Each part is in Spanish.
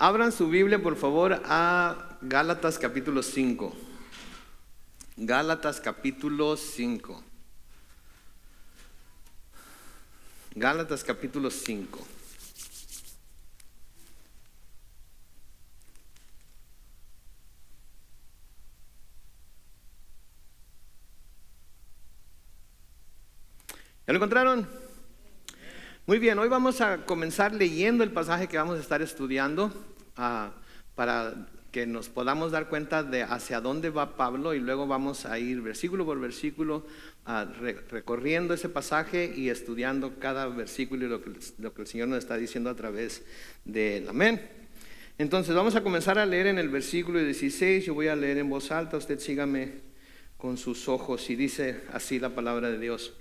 Abran su Biblia, por favor, a Gálatas capítulo 5. Gálatas capítulo 5. Gálatas capítulo 5. ¿Ya lo encontraron? Muy bien, hoy vamos a comenzar leyendo el pasaje que vamos a estar estudiando para que nos podamos dar cuenta de hacia dónde va Pablo, y luego vamos a ir versículo por versículo recorriendo ese pasaje y estudiando cada versículo y lo que el Señor nos está diciendo a través de él. Amén. Entonces vamos a comenzar a leer en el versículo 16. Yo voy a leer en voz alta, usted sígame con sus ojos, y dice así la palabra de Dios.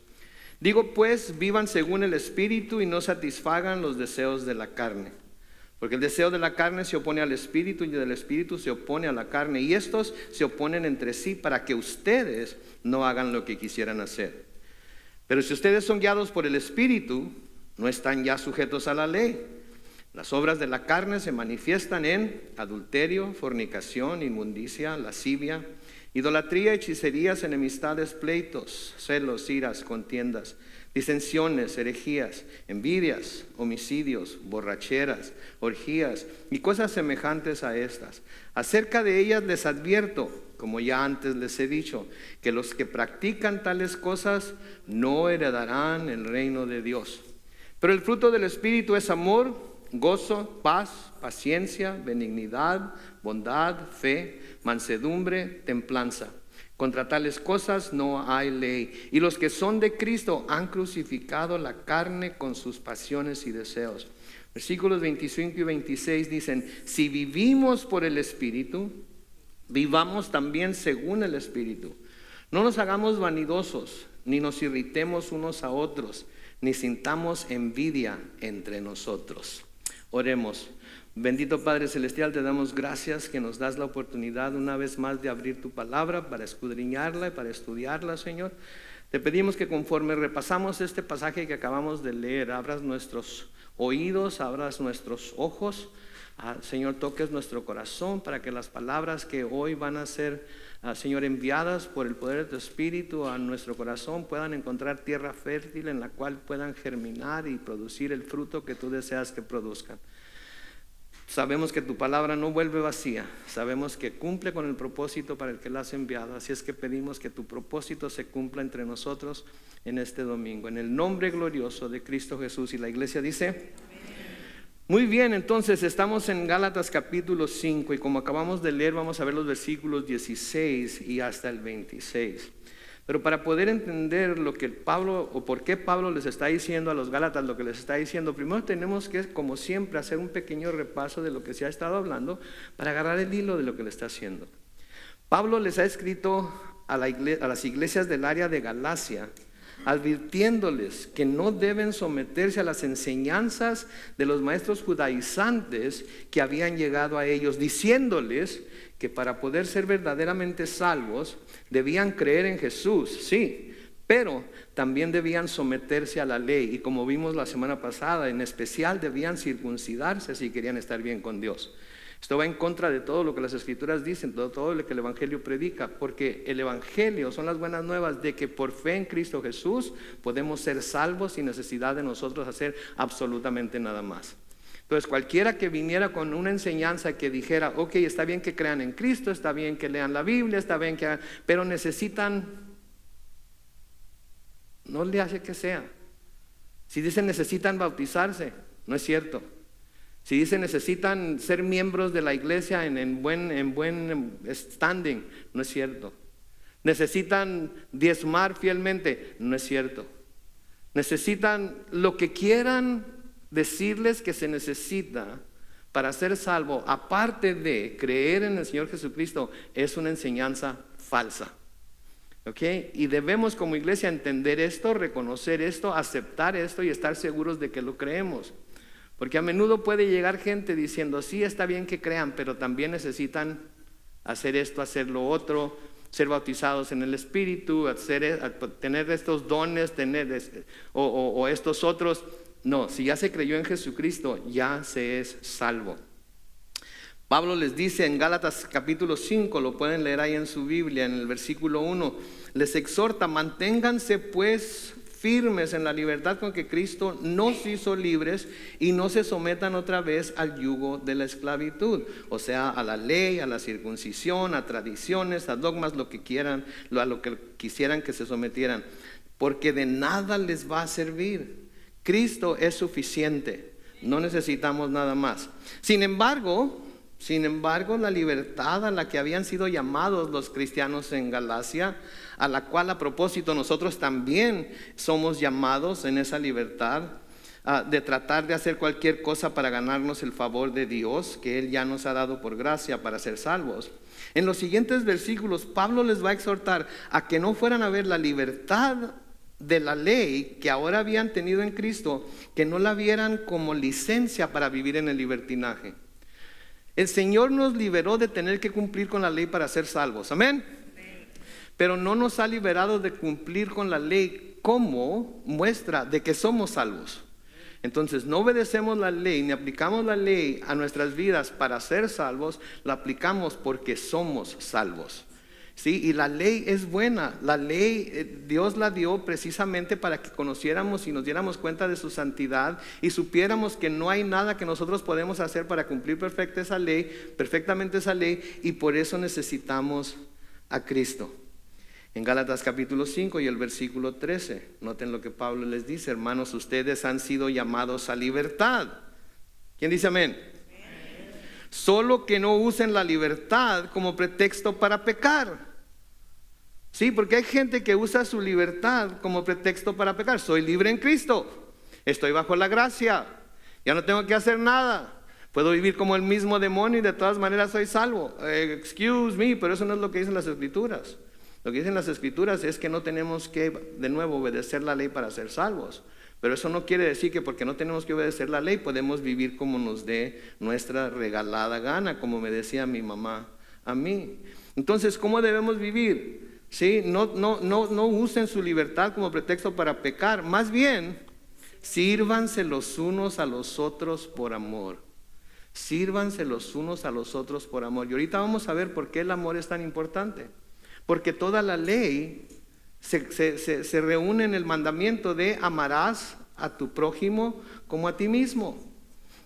Digo pues, vivan según el Espíritu y no satisfagan los deseos de la carne. Porque el deseo de la carne se opone al Espíritu y el Espíritu se opone a la carne. Y estos se oponen entre sí para que ustedes no hagan lo que quisieran hacer. Pero si ustedes son guiados por el Espíritu, no están ya sujetos a la ley. Las obras de la carne se manifiestan en adulterio, fornicación, inmundicia, lascivia, idolatría, hechicerías, enemistades, pleitos, celos, iras, contiendas, disensiones, herejías, envidias, homicidios, borracheras, orgías y cosas semejantes a estas. Acerca de ellas les advierto, como ya antes les he dicho, que los que practican tales cosas no heredarán el reino de Dios. Pero el fruto del Espíritu es amor, gozo, paz, paciencia, benignidad, bondad, fe, mansedumbre, templanza. Contra tales cosas no hay ley. Y los que son de Cristo han crucificado la carne con sus pasiones y deseos. Versículos 25 y 26 dicen: si vivimos por el Espíritu, vivamos también según el Espíritu. No nos hagamos vanidosos, ni nos irritemos unos a otros, ni sintamos envidia entre nosotros. Oremos. Bendito Padre Celestial, te damos gracias que nos das la oportunidad una vez más de abrir tu palabra para escudriñarla y para estudiarla, Señor. Te pedimos que conforme repasamos este pasaje que acabamos de leer, abras nuestros oídos, abras nuestros ojos, Señor, toques nuestro corazón para que las palabras que hoy van a ser, Señor, enviadas por el poder de tu Espíritu a nuestro corazón puedan encontrar tierra fértil en la cual puedan germinar y producir el fruto que tú deseas que produzcan. Sabemos que tu palabra no vuelve vacía, sabemos que cumple con el propósito para el que la has enviado, así es que pedimos que tu propósito se cumpla entre nosotros en este domingo, en el nombre glorioso de Cristo Jesús. Y la iglesia dice: amén. Muy bien, entonces estamos en Gálatas capítulo 5 y como acabamos de leer vamos a ver los versículos 16 y hasta el 26. Pero para poder entender lo que Pablo, o por qué Pablo les está diciendo a los Gálatas lo que les está diciendo, primero tenemos que, como siempre, hacer un pequeño repaso de lo que se ha estado hablando para agarrar el hilo de lo que le está haciendo. Pablo les ha escrito a las iglesias del área de Galacia, advirtiéndoles que no deben someterse a las enseñanzas de los maestros judaizantes que habían llegado a ellos, diciéndoles que para poder ser verdaderamente salvos debían creer en Jesús, sí, pero también debían someterse a la ley, y como vimos la semana pasada, en especial debían circuncidarse si querían estar bien con Dios. Esto va en contra de todo lo que las Escrituras dicen, todo lo que el Evangelio predica, porque el Evangelio son las buenas nuevas de que por fe en Cristo Jesús podemos ser salvos sin necesidad de nosotros hacer absolutamente nada más. Entonces cualquiera que viniera con una enseñanza que dijera: ok, está bien que crean en Cristo, está bien que lean la Biblia, está bien que hagan, pero necesitan, no le hace que sea. Si dicen necesitan bautizarse, no es cierto. Si dicen necesitan ser miembros de la iglesia en buen standing, no es cierto. Necesitan diezmar fielmente, no es cierto. Necesitan lo que quieran decirles que se necesita para ser salvo, aparte de creer en el Señor Jesucristo, es una enseñanza falsa. ¿Okay? Y debemos como iglesia entender esto, reconocer esto, aceptar esto y estar seguros de que lo creemos. Porque a menudo puede llegar gente diciendo: sí, está bien que crean, pero también necesitan hacer esto, hacer lo otro, ser bautizados en el Espíritu, tener estos dones, o estos otros. No, si ya se creyó en Jesucristo, ya se es salvo. Pablo les dice en Gálatas capítulo 5, lo pueden leer ahí en su Biblia, en el versículo 1, les exhorta: manténganse pues firmes en la libertad con que Cristo nos hizo libres y no se sometan otra vez al yugo de la esclavitud, o sea, a la ley, a la circuncisión, a tradiciones, a dogmas, lo que quieran, a lo que quisieran que se sometieran, porque de nada les va a servir. Cristo es suficiente, no necesitamos nada más. Sin embargo, la libertad a la que habían sido llamados los cristianos en Galacia, a la cual a propósito nosotros también somos llamados en esa libertad, de tratar de hacer cualquier cosa para ganarnos el favor de Dios, que Él ya nos ha dado por gracia para ser salvos. En los siguientes versículos, Pablo les va a exhortar a que no fueran a ver la libertad de la ley que ahora habían tenido en Cristo, que no la vieran como licencia para vivir en el libertinaje. El Señor nos liberó de tener que cumplir con la ley para ser salvos, amén. Pero no nos ha liberado de cumplir con la ley como muestra de que somos salvos. Entonces no obedecemos la ley ni aplicamos la ley a nuestras vidas para ser salvos, la aplicamos porque somos salvos. Sí, y la ley es buena. La ley Dios la dio precisamente para que conociéramos y nos diéramos cuenta de su santidad y supiéramos que no hay nada que nosotros podemos hacer para cumplir perfectamente esa ley, y por eso necesitamos a Cristo. En Gálatas capítulo 5 y el versículo 13, noten lo que Pablo les dice: hermanos, ustedes han sido llamados a libertad. ¿Quién dice amén? Solo que no usen la libertad como pretexto para pecar. Sí, porque hay gente que usa su libertad como pretexto para pecar. Soy libre en Cristo, estoy bajo la gracia, ya no tengo que hacer nada, puedo vivir como el mismo demonio y de todas maneras soy salvo. Excuse me, pero eso no es lo que dicen las Escrituras. Lo que dicen las Escrituras es que no tenemos que de nuevo obedecer la ley para ser salvos. Pero eso no quiere decir que porque no tenemos que obedecer la ley podemos vivir como nos dé nuestra regalada gana, como me decía mi mamá a mí. Entonces, ¿cómo debemos vivir? ¿Sí? No usen su libertad como pretexto para pecar. Más bien, sírvanse los unos a los otros por amor. Sírvanse los unos a los otros por amor. Y ahorita vamos a ver por qué el amor es tan importante. Porque toda la ley se reúne en el mandamiento de amarás a tu prójimo como a ti mismo.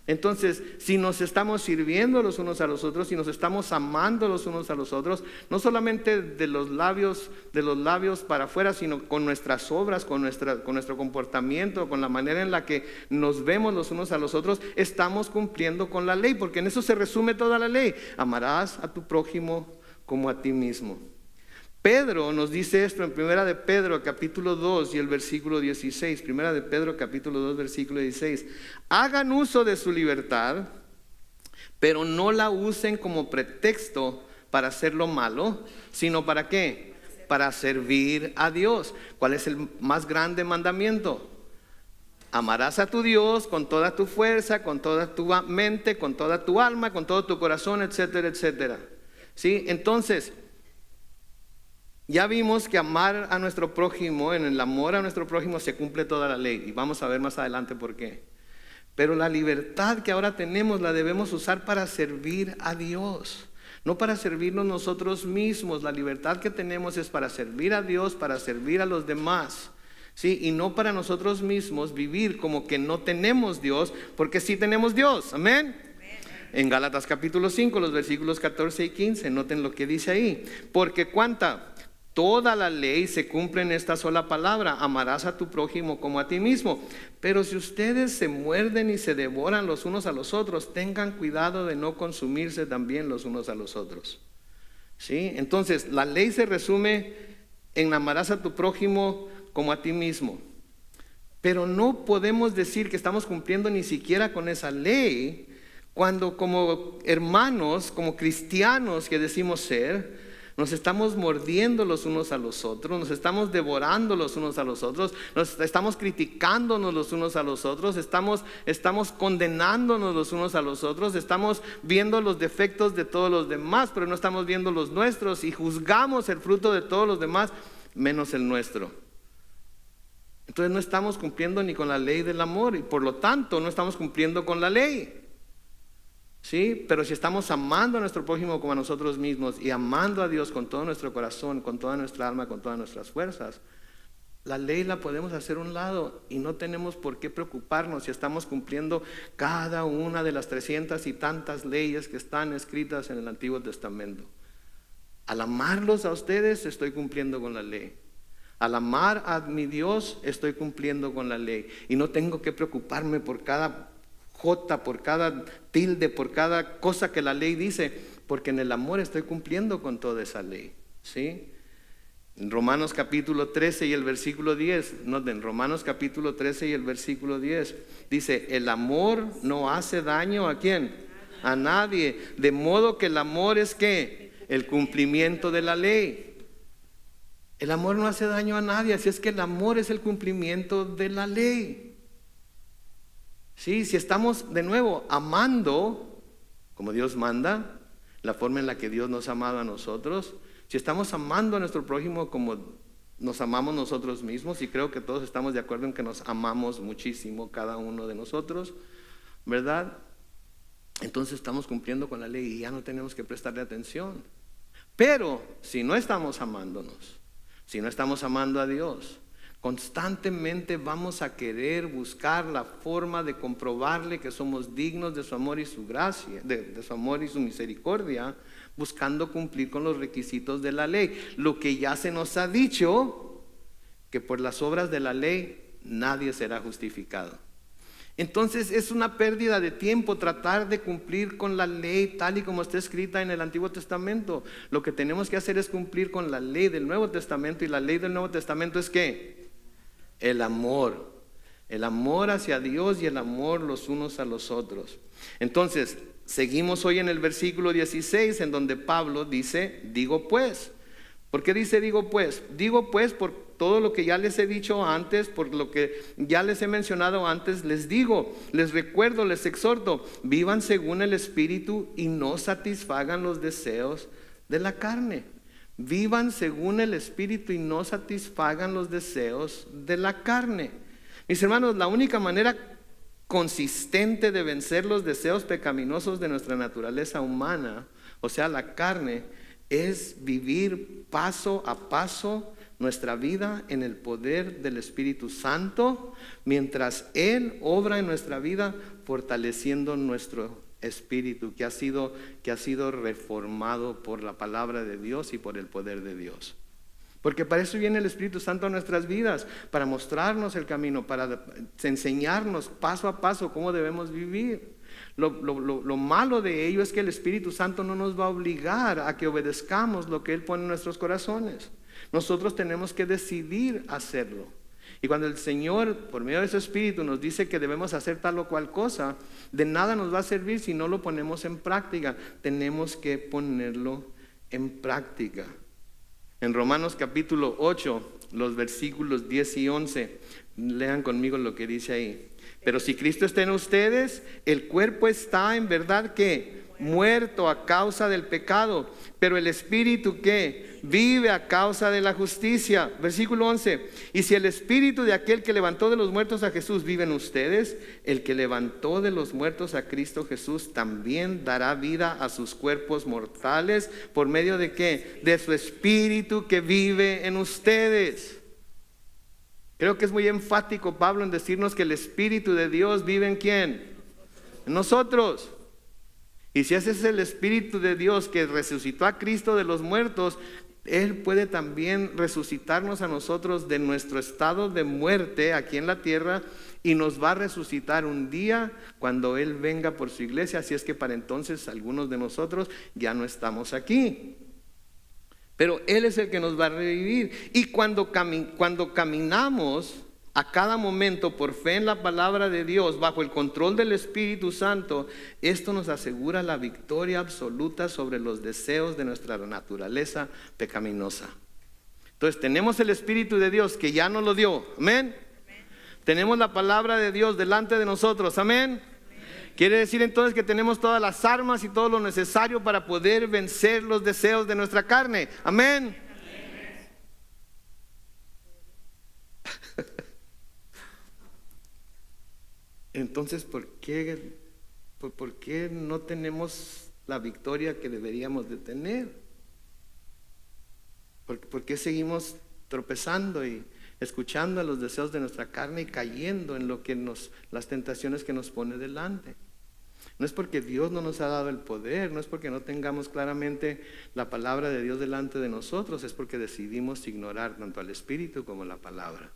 Entonces, si nos estamos sirviendo los unos a los otros, si nos estamos amando los unos a los otros, no solamente de los labios para afuera, sino con nuestras obras, con nuestro comportamiento, con la manera en la que nos vemos los unos a los otros, estamos cumpliendo con la ley, porque en eso se resume toda la ley. Amarás a tu prójimo como a ti mismo. Pedro nos dice esto en Primera de Pedro capítulo 2 y el versículo 16. Primera de Pedro capítulo 2 versículo 16. Hagan uso de su libertad, pero no la usen como pretexto para hacer lo malo, sino ¿para qué? Para servir a Dios. ¿Cuál es el más grande mandamiento? Amarás a tu Dios con toda tu fuerza, con toda tu mente, con toda tu alma, con todo tu corazón, etcétera, etcétera. ¿Sí? Entonces, ya vimos que amar a nuestro prójimo, en el amor a nuestro prójimo se cumple toda la ley, y vamos a ver más adelante por qué. Pero la libertad que ahora tenemos la debemos usar para servir a Dios, no para servirnos nosotros mismos. La libertad que tenemos es para servir a Dios, para servir a los demás, ¿sí? Y no para nosotros mismos vivir como que no tenemos Dios, porque sí tenemos Dios, amén. En Gálatas capítulo 5, los versículos 14 y 15, noten lo que dice ahí. Porque toda la ley se cumple en esta sola palabra: amarás a tu prójimo como a ti mismo. Pero si ustedes se muerden y se devoran los unos a los otros, tengan cuidado de no consumirse también los unos a los otros. ¿Sí? Entonces, la ley se resume en amarás a tu prójimo como a ti mismo. Pero no podemos decir que estamos cumpliendo ni siquiera con esa ley cuando como hermanos, como cristianos que decimos ser, nos estamos mordiendo los unos a los otros, nos estamos devorando los unos a los otros, nos estamos criticándonos los unos a los otros, estamos condenándonos los unos a los otros, estamos viendo los defectos de todos los demás, pero no estamos viendo los nuestros, y juzgamos el fruto de todos los demás menos el nuestro. Entonces no estamos cumpliendo ni con la ley del amor, y por lo tanto no estamos cumpliendo con la ley. ¿sí? Pero si estamos amando a nuestro prójimo como a nosotros mismos y amando a Dios con todo nuestro corazón, con toda nuestra alma, con todas nuestras fuerzas, la ley la podemos hacer a un lado y no tenemos por qué preocuparnos si estamos cumpliendo cada una de las 300 y tantas leyes que están escritas en el Antiguo Testamento. Al amarlos a ustedes, estoy cumpliendo con la ley. Al amar a mi Dios, estoy cumpliendo con la ley. Y no tengo que preocuparme por cada jota, por cada tilde, por cada cosa que la ley dice, porque en el amor estoy cumpliendo con toda esa ley, ¿sí? En Romanos capítulo 13 y el versículo 10, noten, Romanos capítulo 13 y el versículo 10, dice, el amor no hace daño ¿a quién? A nadie, de modo que el amor es ¿qué? El cumplimiento de la ley. El amor no hace daño a nadie, así es que el amor es el cumplimiento de la ley. Sí, si estamos de nuevo amando como Dios manda, la forma en la que Dios nos ha amado a nosotros, si estamos amando a nuestro prójimo como nos amamos nosotros mismos, y creo que todos estamos de acuerdo en que nos amamos muchísimo cada uno de nosotros, ¿verdad? Entonces estamos cumpliendo con la ley y ya no tenemos que prestarle atención. Pero si no estamos amándonos, si no estamos amando a Dios, constantemente vamos a querer buscar la forma de comprobarle que somos dignos de su amor y su gracia, de su amor y su misericordia, buscando cumplir con los requisitos de la ley. Lo que ya se nos ha dicho, que por las obras de la ley nadie será justificado. Entonces es una pérdida de tiempo tratar de cumplir con la ley tal y como está escrita en el Antiguo Testamento. Lo que tenemos que hacer es cumplir con la ley del Nuevo Testamento, y la ley del Nuevo Testamento es ¿qué? El amor hacia Dios y el amor los unos a los otros. Entonces, seguimos hoy en el versículo 16, en donde Pablo dice, digo pues. ¿Por qué dice digo pues? Digo pues por todo lo que ya les he dicho antes, por lo que ya les he mencionado antes, les digo, les recuerdo, les exhorto, vivan según el Espíritu y no satisfagan los deseos de la carne. Vivan según el Espíritu y no satisfagan los deseos de la carne. Mis hermanos, la única manera consistente de vencer los deseos pecaminosos de nuestra naturaleza humana, o sea, la carne, es vivir paso a paso nuestra vida en el poder del Espíritu Santo, mientras Él obra en nuestra vida fortaleciendo nuestro espíritu que ha sido reformado por la palabra de Dios y por el poder de Dios. Porque para eso viene el Espíritu Santo a nuestras vidas, para mostrarnos el camino, para enseñarnos paso a paso cómo debemos vivir. Lo malo de ello es que el Espíritu Santo no nos va a obligar a que obedezcamos lo que Él pone en nuestros corazones. Nosotros tenemos que decidir hacerlo. Y cuando el Señor, por medio de su Espíritu, nos dice que debemos hacer tal o cual cosa, de nada nos va a servir si no lo ponemos en práctica. Tenemos que ponerlo en práctica. En Romanos capítulo 8, los versículos 10 y 11, lean conmigo lo que dice ahí. Pero si Cristo está en ustedes, el cuerpo está en verdad que muerto a causa del pecado, pero el espíritu que vive a causa de la justicia. Versículo 11. Y si el espíritu de aquel que levantó de los muertos a Jesús vive en ustedes, el que levantó de los muertos a Cristo Jesús también dará vida a sus cuerpos mortales. ¿Por medio de qué? De su espíritu que vive en ustedes. Creo que es muy enfático Pablo en decirnos que el Espíritu de Dios vive en ¿quién? En nosotros. Y si ese es el Espíritu de Dios que resucitó a Cristo de los muertos, Él puede también resucitarnos a nosotros de nuestro estado de muerte aquí en la tierra, y nos va a resucitar un día cuando Él venga por su iglesia. Así es que para entonces algunos de nosotros ya no estamos aquí. Pero Él es el que nos va a revivir. Y cuando caminamos a cada momento por fe en la palabra de Dios, bajo el control del Espíritu Santo, esto nos asegura la victoria absoluta sobre los deseos de nuestra naturaleza pecaminosa. Entonces tenemos el Espíritu de Dios que ya nos lo dio. Amén. Tenemos la palabra de Dios delante de nosotros. Amén. Quiere decir entonces que tenemos todas las armas y todo lo necesario para poder vencer los deseos de nuestra carne. Amén. Entonces, ¿por qué ¿Por qué no tenemos la victoria que deberíamos de tener? ¿Por qué seguimos tropezando y escuchando a los deseos de nuestra carne y cayendo en las tentaciones que nos pone delante? No es porque Dios no nos ha dado el poder, no es porque no tengamos claramente la palabra de Dios delante de nosotros, es porque decidimos ignorar tanto al Espíritu como la palabra.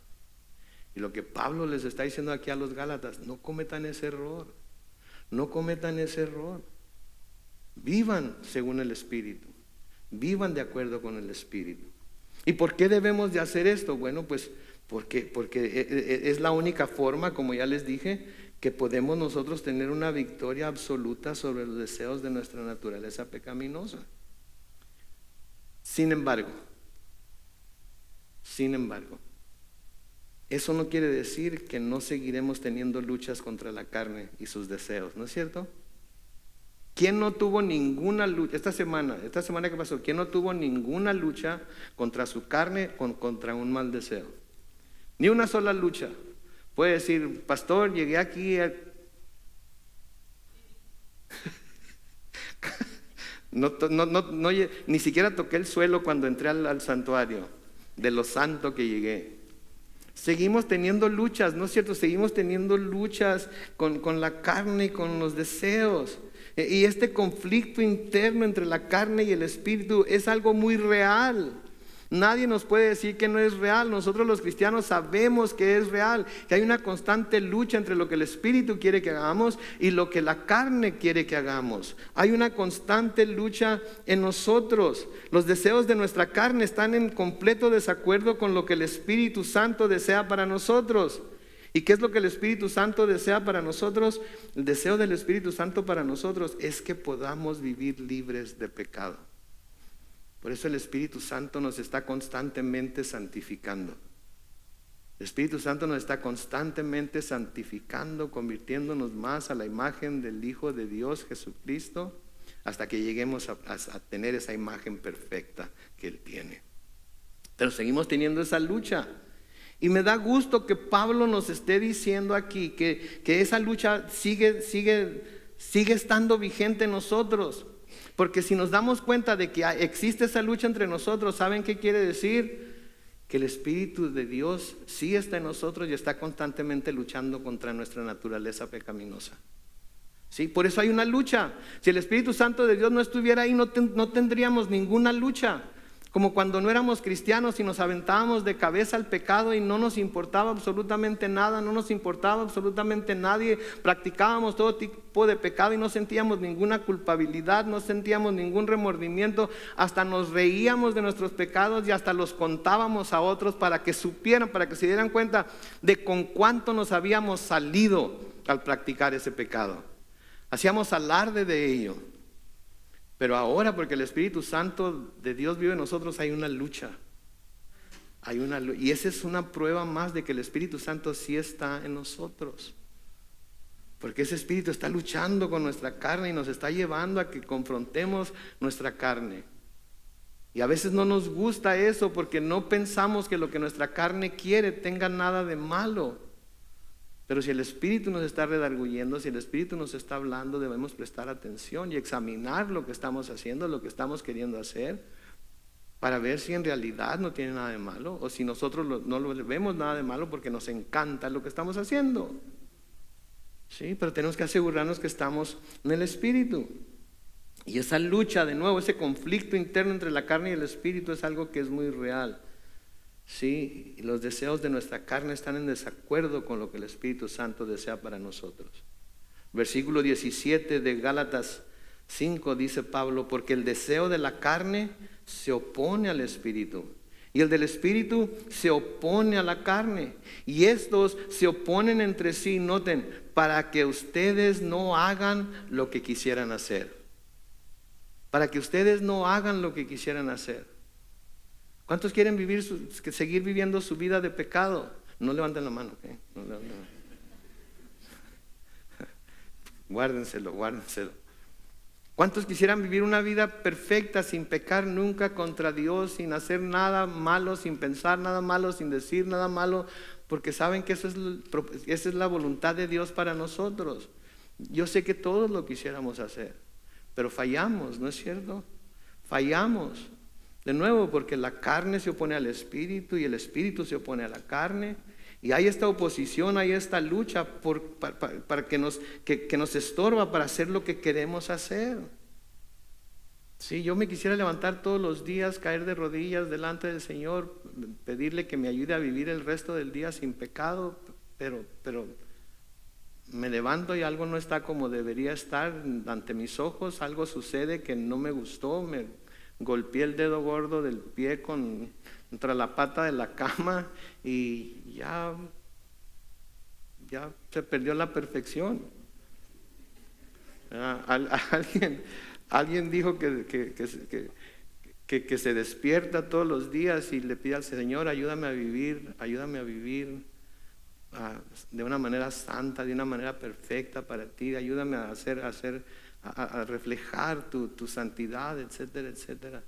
Y lo que Pablo les está diciendo aquí a los Gálatas: no cometan ese error, no cometan ese error. Vivan según el Espíritu, vivan de acuerdo con el Espíritu. ¿Y por qué debemos de hacer esto? Bueno, pues porque es la única forma, como ya les dije, que podemos nosotros tener una victoria absoluta sobre los deseos de nuestra naturaleza pecaminosa. Sin embargo, eso no quiere decir que no seguiremos teniendo luchas contra la carne y sus deseos, ¿no es cierto? ¿Quién no tuvo ninguna lucha esta semana que pasó? ¿Quién no tuvo ninguna lucha contra su carne, contra un mal deseo? Ni una sola lucha. Puede decir: pastor, llegué aquí ni siquiera toqué el suelo cuando entré al santuario, de lo santo que llegué. Seguimos teniendo luchas, ¿no es cierto? Seguimos teniendo luchas con la carne y con los deseos. Y este conflicto interno entre la carne y el espíritu es algo muy real. Nadie nos puede decir que no es real. Nosotros los cristianos sabemos que es real, que hay una constante lucha entre lo que el espíritu quiere que hagamos y lo que la carne quiere que hagamos. Hay una constante lucha en nosotros. Los deseos de nuestra carne están en completo desacuerdo con lo que el Espíritu Santo desea para nosotros. ¿Y qué es lo que el Espíritu Santo desea para nosotros? El deseo del Espíritu Santo para nosotros es que podamos vivir libres de pecado. Por eso el Espíritu Santo nos está constantemente santificando. El Espíritu Santo nos está constantemente santificando, convirtiéndonos más a la imagen del Hijo de Dios, Jesucristo, hasta que lleguemos a tener esa imagen perfecta que Él tiene. Pero seguimos teniendo esa lucha. Y me da gusto que Pablo nos esté diciendo aquí que esa lucha sigue estando vigente en nosotros. Porque si nos damos cuenta de que existe esa lucha entre nosotros, ¿saben qué quiere decir? Que el Espíritu de Dios sí está en nosotros y está constantemente luchando contra nuestra naturaleza pecaminosa. ¿Sí? Por eso hay una lucha. Si el Espíritu Santo de Dios no estuviera ahí, no tendríamos ninguna lucha. Como cuando no éramos cristianos y nos aventábamos de cabeza al pecado y no nos importaba absolutamente nada, no nos importaba absolutamente nadie, practicábamos todo tipo de pecado y no sentíamos ninguna culpabilidad, no sentíamos ningún remordimiento, hasta nos reíamos de nuestros pecados y hasta los contábamos a otros para que supieran, para que se dieran cuenta de con cuánto nos habíamos salido al practicar ese pecado. Hacíamos alarde de ello. Pero ahora, porque el Espíritu Santo de Dios vive en nosotros, hay una lucha. Y esa es una prueba más de que el Espíritu Santo sí está en nosotros. Porque ese Espíritu está luchando con nuestra carne y nos está llevando a que confrontemos nuestra carne. Y a veces no nos gusta eso porque no pensamos que lo que nuestra carne quiere tenga nada de malo. Pero si el Espíritu nos está redarguyendo, si el Espíritu nos está hablando, debemos prestar atención y examinar lo que estamos haciendo, lo que estamos queriendo hacer, para ver si en realidad no tiene nada de malo, o si nosotros no lo vemos nada de malo porque nos encanta lo que estamos haciendo. Sí, pero tenemos que asegurarnos que estamos en el Espíritu. Y esa lucha, de nuevo, ese conflicto interno entre la carne y el Espíritu es algo que es muy real. Sí, los deseos de nuestra carne están en desacuerdo con lo que el Espíritu Santo desea para nosotros. Versículo 17 de Gálatas 5 dice Pablo: porque el deseo de la carne se opone al Espíritu y el del Espíritu se opone a la carne, y estos se oponen entre sí, noten, para que ustedes no hagan lo que quisieran hacer. Para que ustedes no hagan lo que quisieran hacer. ¿Cuántos quieren seguir viviendo su vida de pecado? No levanten la mano, ¿okay? No levanten la mano. Guárdenselo. ¿Cuántos quisieran vivir una vida perfecta, sin pecar nunca contra Dios, sin hacer nada malo, sin pensar nada malo, sin decir nada malo? Porque saben que esa es la voluntad de Dios para nosotros. Yo sé que todos lo quisiéramos hacer, pero fallamos, ¿no es cierto? Fallamos. De nuevo, porque la carne se opone al espíritu y el espíritu se opone a la carne. Y hay esta oposición, hay esta lucha para que nos estorba para hacer lo que queremos hacer. Sí, yo me quisiera levantar todos los días, caer de rodillas delante del Señor, pedirle que me ayude a vivir el resto del día sin pecado, pero me levanto y algo no está como debería estar ante mis ojos, algo sucede que no me gustó, me golpeé el dedo gordo del pie contra la pata de la cama y ya se perdió la perfección. Alguien dijo que se despierta todos los días y le pide al Señor, ayúdame a vivir de una manera santa, de una manera perfecta para ti, ayúdame a reflejar tu santidad, etcétera, etcétera.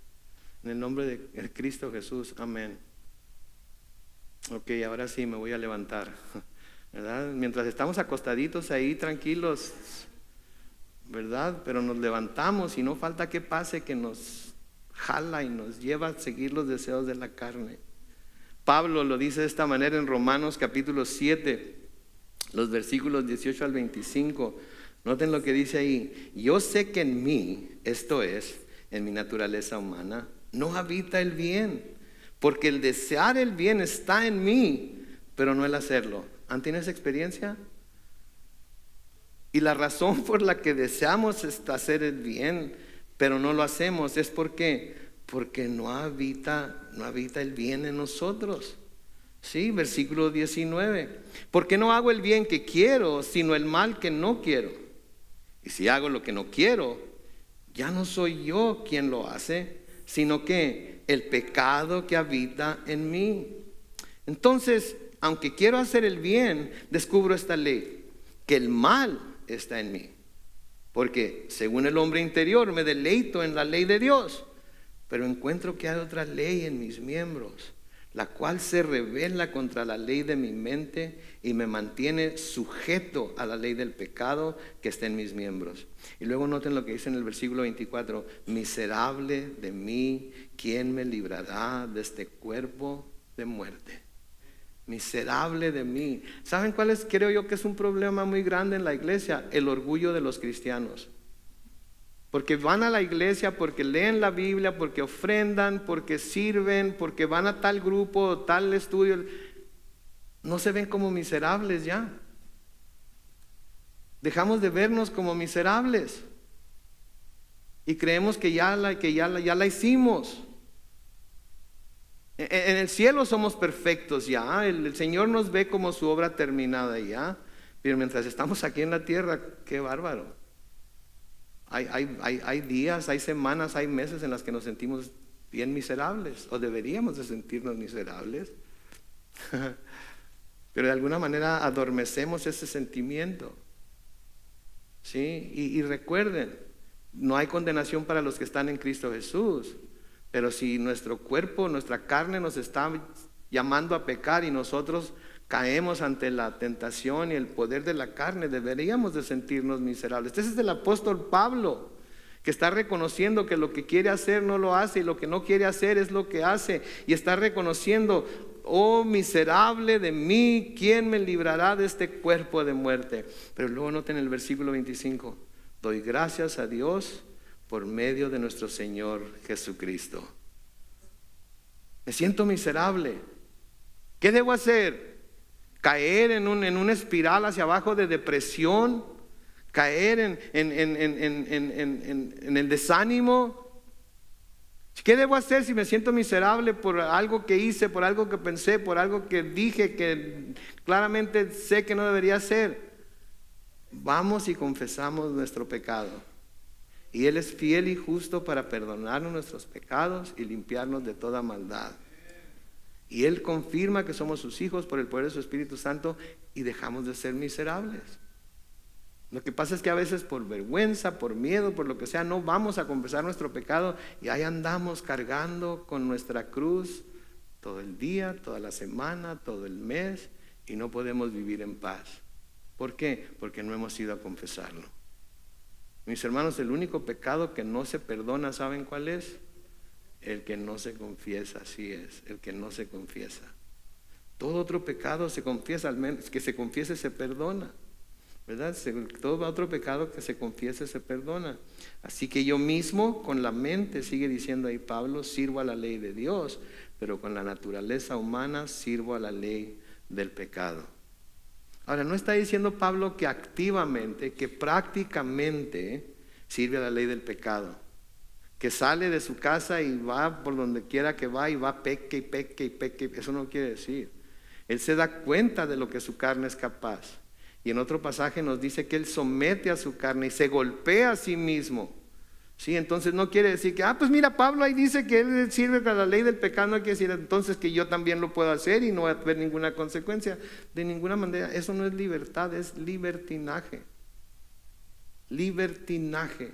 En el nombre de Cristo Jesús, amén. Ok, ahora sí me voy a levantar, ¿verdad? Mientras estamos acostaditos ahí tranquilos, ¿verdad? Pero nos levantamos y no falta que pase que nos jala y nos lleva a seguir los deseos de la carne. Pablo lo dice de esta manera en Romanos capítulo 7, los versículos 18 al 25. Noten lo que dice ahí: yo sé que en mí, esto es, en mi naturaleza humana, no habita el bien, porque el desear el bien está en mí, pero no el hacerlo. ¿Han tenido esa experiencia? Y la razón por la que deseamos hacer el bien, pero no lo hacemos, es porque no habita el bien en nosotros. Sí, versículo 19. Porque no hago el bien que quiero, sino el mal que no quiero. Y si hago lo que no quiero, ya no soy yo quien lo hace, sino que el pecado que habita en mí. Entonces, aunque quiero hacer el bien, descubro esta ley, que el mal está en mí. Porque según el hombre interior me deleito en la ley de Dios, pero encuentro que hay otra ley en mis miembros, la cual se rebela contra la ley de mi mente y me mantiene sujeto a la ley del pecado que está en mis miembros. Y luego noten lo que dice en el versículo 24: miserable de mí, ¿quién me librará de este cuerpo de muerte? Miserable de mí. ¿Saben cuál es? Creo yo que es un problema muy grande en la iglesia: el orgullo de los cristianos. Porque van a la iglesia, porque leen la Biblia, porque ofrendan, porque sirven, porque van a tal grupo, tal estudio, no se ven como miserables ya. Dejamos de vernos como miserables y creemos que ya la hicimos. En el cielo somos perfectos ya, el Señor nos ve como su obra terminada ya, pero mientras estamos aquí en la tierra, qué bárbaro. Hay días, hay semanas, hay meses en las que nos sentimos bien miserables, o deberíamos de sentirnos miserables. Pero de alguna manera adormecemos ese sentimiento. ¿Sí? Y recuerden, no hay condenación para los que están en Cristo Jesús. Pero si nuestro cuerpo, nuestra carne nos está llamando a pecar y nosotros caemos ante la tentación y el poder de la carne, deberíamos de sentirnos miserables. Este es el apóstol Pablo, que está reconociendo que lo que quiere hacer no lo hace y lo que no quiere hacer es lo que hace, y está reconociendo: oh miserable de mí, ¿quién me librará de este cuerpo de muerte? Pero luego noten el versículo 25: doy gracias a Dios por medio de nuestro Señor Jesucristo. Me siento miserable. ¿Qué debo hacer? ¿Caer en una espiral hacia abajo de depresión? ¿Caer en el desánimo? ¿Qué debo hacer si me siento miserable por algo que hice, por algo que pensé, por algo que dije que claramente sé que no debería hacer? Vamos y confesamos nuestro pecado, y Él es fiel y justo para perdonarnos nuestros pecados y limpiarnos de toda maldad. Y Él confirma que somos sus hijos por el poder de su Espíritu Santo, y dejamos de ser miserables. Lo que pasa es que a veces por vergüenza, por miedo, por lo que sea, no vamos a confesar nuestro pecado, y ahí andamos cargando con nuestra cruz todo el día, toda la semana, todo el mes, y no podemos vivir en paz. ¿Por qué? Porque no hemos ido a confesarlo. Mis hermanos, el único pecado que no se perdona, ¿saben cuál es? El que no se confiesa, así es, el que no se confiesa. Todo otro pecado se confiesa, al menos que se confiese se perdona, ¿verdad? Todo otro pecado que se confiese se perdona. Así que yo mismo con la mente, sigue diciendo ahí Pablo, sirvo a la ley de Dios, pero con la naturaleza humana sirvo a la ley del pecado. Ahora, no está diciendo Pablo que activamente, que prácticamente sirve a la ley del pecado, que sale de su casa y va por donde quiera que va y va peque y peque y peque. Eso no quiere decir. Él se da cuenta de lo que su carne es capaz. Y en otro pasaje nos dice que él somete a su carne y se golpea a sí mismo. Sí, entonces no quiere decir que, pues mira, Pablo ahí dice que él sirve a la ley del pecado, no quiere decir entonces que yo también lo puedo hacer y no va a haber ninguna consecuencia. De ninguna manera, eso no es libertad, es libertinaje. Libertinaje.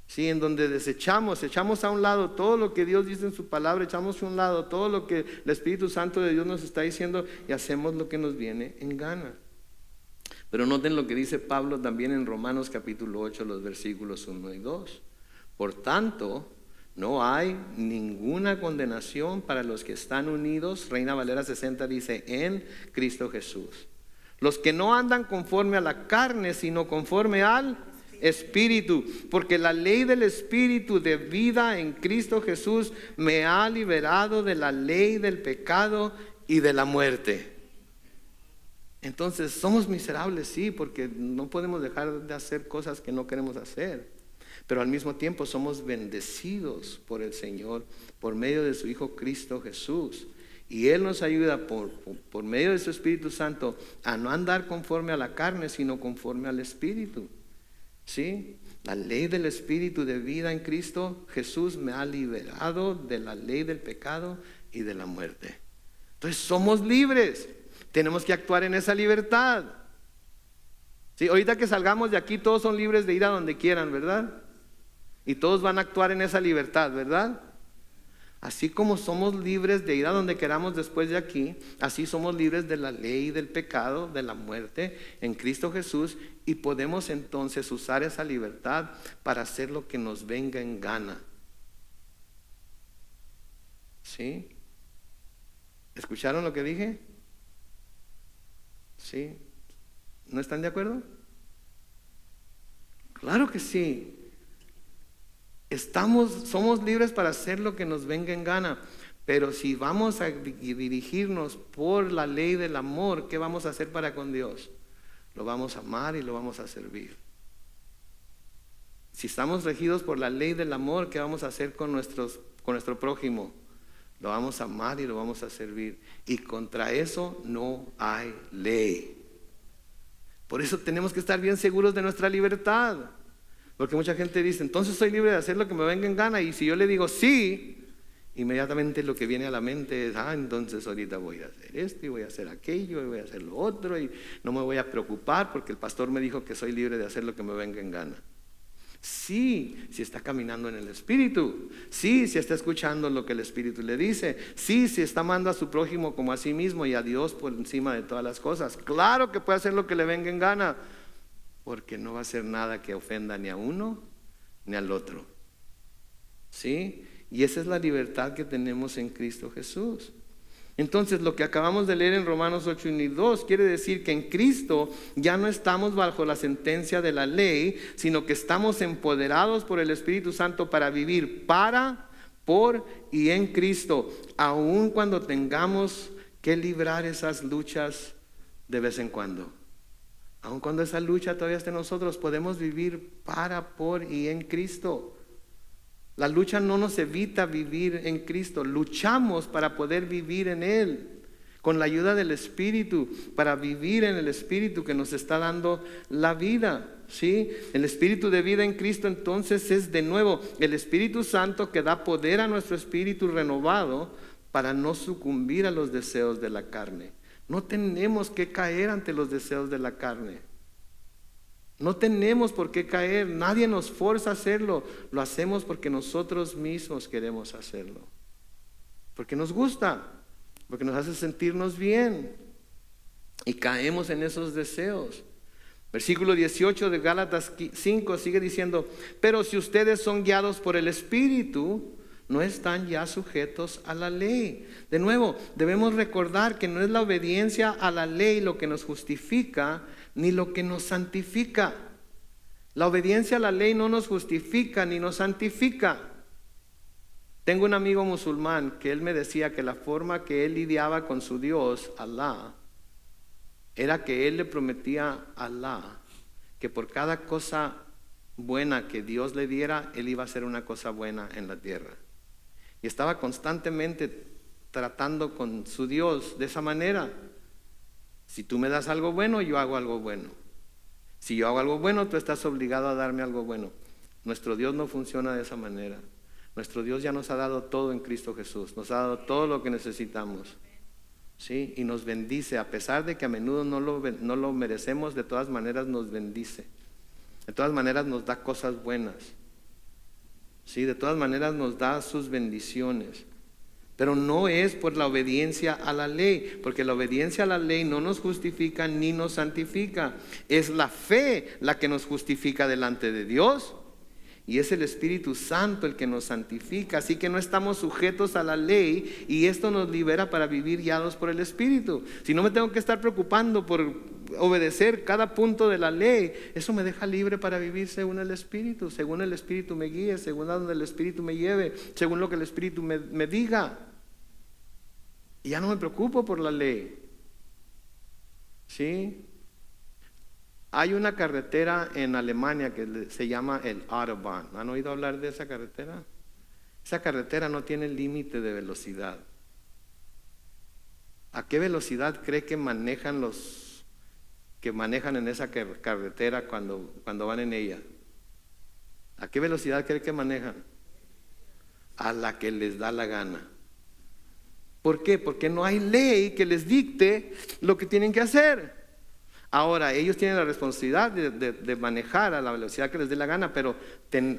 Sí, en donde echamos a un lado todo lo que Dios dice en su palabra, echamos a un lado todo lo que el Espíritu Santo de Dios nos está diciendo y hacemos lo que nos viene en gana. Pero noten lo que dice Pablo también en Romanos capítulo 8, los versículos 1 y 2. Por tanto, no hay ninguna condenación para los que están unidos, Reina Valera 60 dice, en Cristo Jesús. Los que no andan conforme a la carne, sino conforme al Espíritu, porque la ley del Espíritu de vida en Cristo Jesús me ha liberado de la ley del pecado y de la muerte. Entonces somos miserables, sí, porque no podemos dejar de hacer cosas que no queremos hacer, pero al mismo tiempo somos bendecidos por el Señor por medio de su Hijo Cristo Jesús, y Él nos ayuda por medio de su Espíritu Santo a no andar conforme a la carne, sino conforme al Espíritu. ¿Sí? La ley del Espíritu de vida en Cristo Jesús me ha liberado de la ley del pecado y de la muerte. Entonces somos libres. Tenemos que actuar en esa libertad. ¿Sí? Ahorita que salgamos de aquí todos son libres de ir a donde quieran, ¿verdad? Y todos van a actuar en esa libertad, ¿verdad? Así como somos libres de ir a donde queramos después de aquí, así somos libres de la ley del pecado, de la muerte en Cristo Jesús, y podemos entonces usar esa libertad para hacer lo que nos venga en gana. ¿Sí? ¿Escucharon lo que dije? ¿Sí? ¿No están de acuerdo? Claro que sí. Somos libres para hacer lo que nos venga en gana, pero si vamos a dirigirnos por la ley del amor, ¿qué vamos a hacer para con Dios? Lo vamos a amar y lo vamos a servir. Si estamos regidos por la ley del amor, ¿qué vamos a hacer con nuestro prójimo? Lo vamos a amar y lo vamos a servir. Y contra eso no hay ley. Por eso tenemos que estar bien seguros de nuestra libertad. Porque mucha gente dice, entonces soy libre de hacer lo que me venga en gana. Y si yo le digo sí, inmediatamente lo que viene a la mente es, entonces ahorita voy a hacer esto y voy a hacer aquello y voy a hacer lo otro y no me voy a preocupar porque el pastor me dijo que soy libre de hacer lo que me venga en gana. Sí, si está caminando en el Espíritu, sí, si está escuchando lo que el Espíritu le dice, sí, si está amando a su prójimo como a sí mismo y a Dios por encima de todas las cosas. Claro que puede hacer lo que le venga en gana, porque no va a hacer nada que ofenda ni a uno ni al otro. ¿Sí? Y esa es la libertad que tenemos en Cristo Jesús. Entonces lo que acabamos de leer en Romanos 8 y 2 quiere decir que en Cristo ya no estamos bajo la sentencia de la ley, sino que estamos empoderados por el Espíritu Santo para vivir por y en Cristo, aun cuando tengamos que librar esas luchas de vez en cuando. Aun cuando esa lucha todavía esté en nosotros, podemos vivir por y en Cristo. La lucha no nos evita vivir en Cristo, luchamos para poder vivir en Él, con la ayuda del Espíritu, para vivir en el Espíritu que nos está dando la vida. ¿Sí? El Espíritu de vida en Cristo entonces es de nuevo el Espíritu Santo que da poder a nuestro espíritu renovado para no sucumbir a los deseos de la carne. No tenemos que caer ante los deseos de la carne. No tenemos por qué caer, nadie nos fuerza a hacerlo, lo hacemos porque nosotros mismos queremos hacerlo. Porque nos gusta, porque nos hace sentirnos bien. y caemos en esos deseos. Versículo 18 de Gálatas 5 sigue diciendo: pero si ustedes son guiados por el Espíritu, no están ya sujetos a la ley. De nuevo, debemos recordar que no es la obediencia a la ley lo que nos justifica, ni lo que nos santifica. La obediencia a la ley no nos justifica ni nos santifica. Tengo un amigo musulmán que él me decía que la forma que él lidiaba con su Dios, Alá, era que él le prometía a Alá que por cada cosa buena que Dios le diera, él iba a hacer una cosa buena en la tierra. Y estaba constantemente tratando con su Dios de esa manera. Si tú me das algo bueno, yo hago algo bueno. Si yo hago algo bueno, tú estás obligado a darme algo bueno. Nuestro Dios no funciona de esa manera. Nuestro Dios ya nos ha dado todo en Cristo Jesús. Nos ha dado todo lo que necesitamos. ¿Sí? Y nos bendice, a pesar de que a menudo no lo merecemos, de todas maneras nos bendice. De todas maneras nos da cosas buenas. ¿Sí? De todas maneras nos da sus bendiciones. Pero no es por la obediencia a la ley, porque la obediencia a la ley no nos justifica ni nos santifica. Es la fe la que nos justifica delante de Dios. Y es el Espíritu Santo el que nos santifica. Así que no estamos sujetos a la ley, y esto nos libera para vivir guiados por el Espíritu. Si no me tengo que estar preocupando por obedecer cada punto de la ley, eso me deja libre para vivir según el Espíritu me guíe, según a donde el Espíritu me lleve, según lo que el Espíritu me diga. Y ya no me preocupo por la ley. ¿Sí? Hay una carretera en Alemania que se llama el Autobahn. ¿Han oído hablar de esa carretera? Esa carretera no tiene límite de velocidad. ¿A qué velocidad cree que manejan los que manejan en esa carretera cuando van en ella? ¿A qué velocidad cree que manejan? A la que les da la gana. ¿Por qué? Porque no hay ley que les dicte lo que tienen que hacer. Ahora, ellos tienen la responsabilidad de manejar a la velocidad que les dé la gana, pero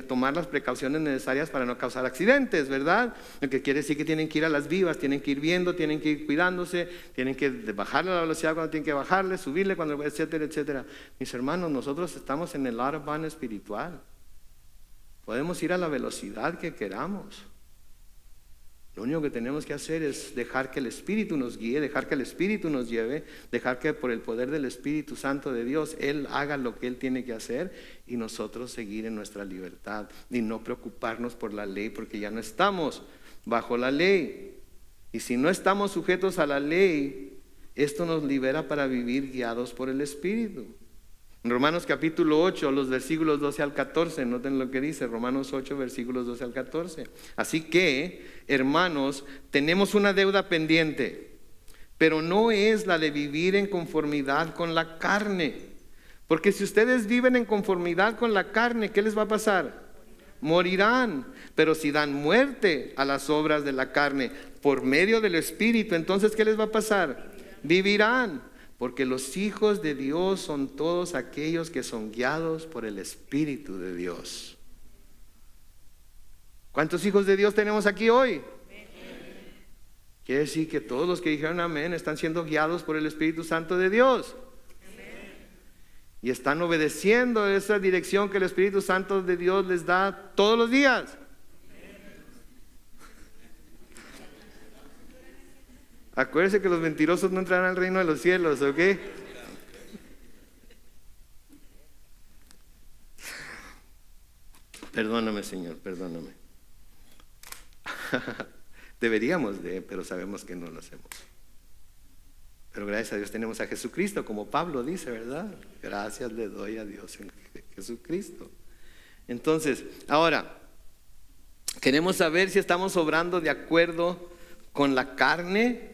tomar las precauciones necesarias para no causar accidentes, ¿verdad? Lo que quiere decir que tienen que ir a las vivas, tienen que ir viendo, tienen que ir cuidándose, tienen que bajarle la velocidad cuando tienen que bajarle, subirle cuando, etcétera, etcétera. Mis hermanos, nosotros estamos en el autobahn espiritual. Podemos ir a la velocidad que queramos. Lo único que tenemos que hacer es dejar que el Espíritu nos guíe, dejar que el Espíritu nos lleve, dejar que por el poder del Espíritu Santo de Dios, Él haga lo que Él tiene que hacer, y nosotros seguir en nuestra libertad y no preocuparnos por la ley, porque ya no estamos bajo la ley. Y si no estamos sujetos a la ley, esto nos libera para vivir guiados por el Espíritu. En Romanos capítulo 8, los versículos 12 al 14, noten lo que dice Romanos 8, versículos 12 al 14. Así que, hermanos, tenemos una deuda pendiente, pero no es la de vivir en conformidad con la carne. Porque si ustedes viven en conformidad con la carne, ¿qué les va a pasar? Morirán. Pero si dan muerte a las obras de la carne por medio del Espíritu, entonces ¿qué les va a pasar? Vivirán. Porque los hijos de Dios son todos aquellos que son guiados por el Espíritu de Dios. ¿Cuántos hijos de Dios tenemos aquí hoy? Quiere decir que todos los que dijeron amén están siendo guiados por el Espíritu Santo de Dios. Y están obedeciendo esa dirección que el Espíritu Santo de Dios les da todos los días. Acuérdense que los mentirosos no entrarán al reino de los cielos, ¿ok? Perdóname, Señor, perdóname. Deberíamos pero sabemos que no lo hacemos. Pero gracias a Dios tenemos a Jesucristo, como Pablo dice, ¿verdad? Gracias le doy a Dios en Jesucristo. Entonces, ahora, queremos saber si estamos obrando de acuerdo con la carne.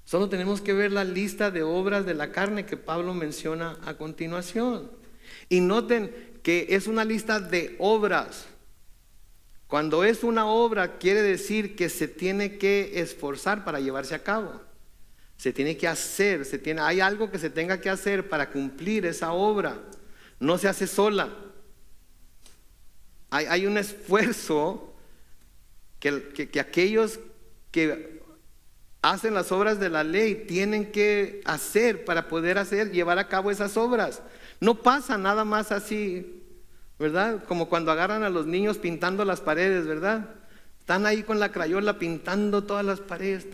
Solo tenemos que ver la lista de obras de la carne que Pablo menciona a continuación. Y noten que es una lista de obras. Cuando es una obra, quiere decir que se tiene que esforzar para llevarse a cabo. Se tiene que hacer, hay algo que se tenga que hacer para cumplir esa obra. No se hace sola. Hay un esfuerzo que aquellos que hacen las obras de la ley, tienen que hacer para poder llevar a cabo esas obras. No pasa nada más así, ¿verdad? Como cuando agarran a los niños pintando las paredes, ¿verdad? Están ahí con la crayola pintando todas las paredes,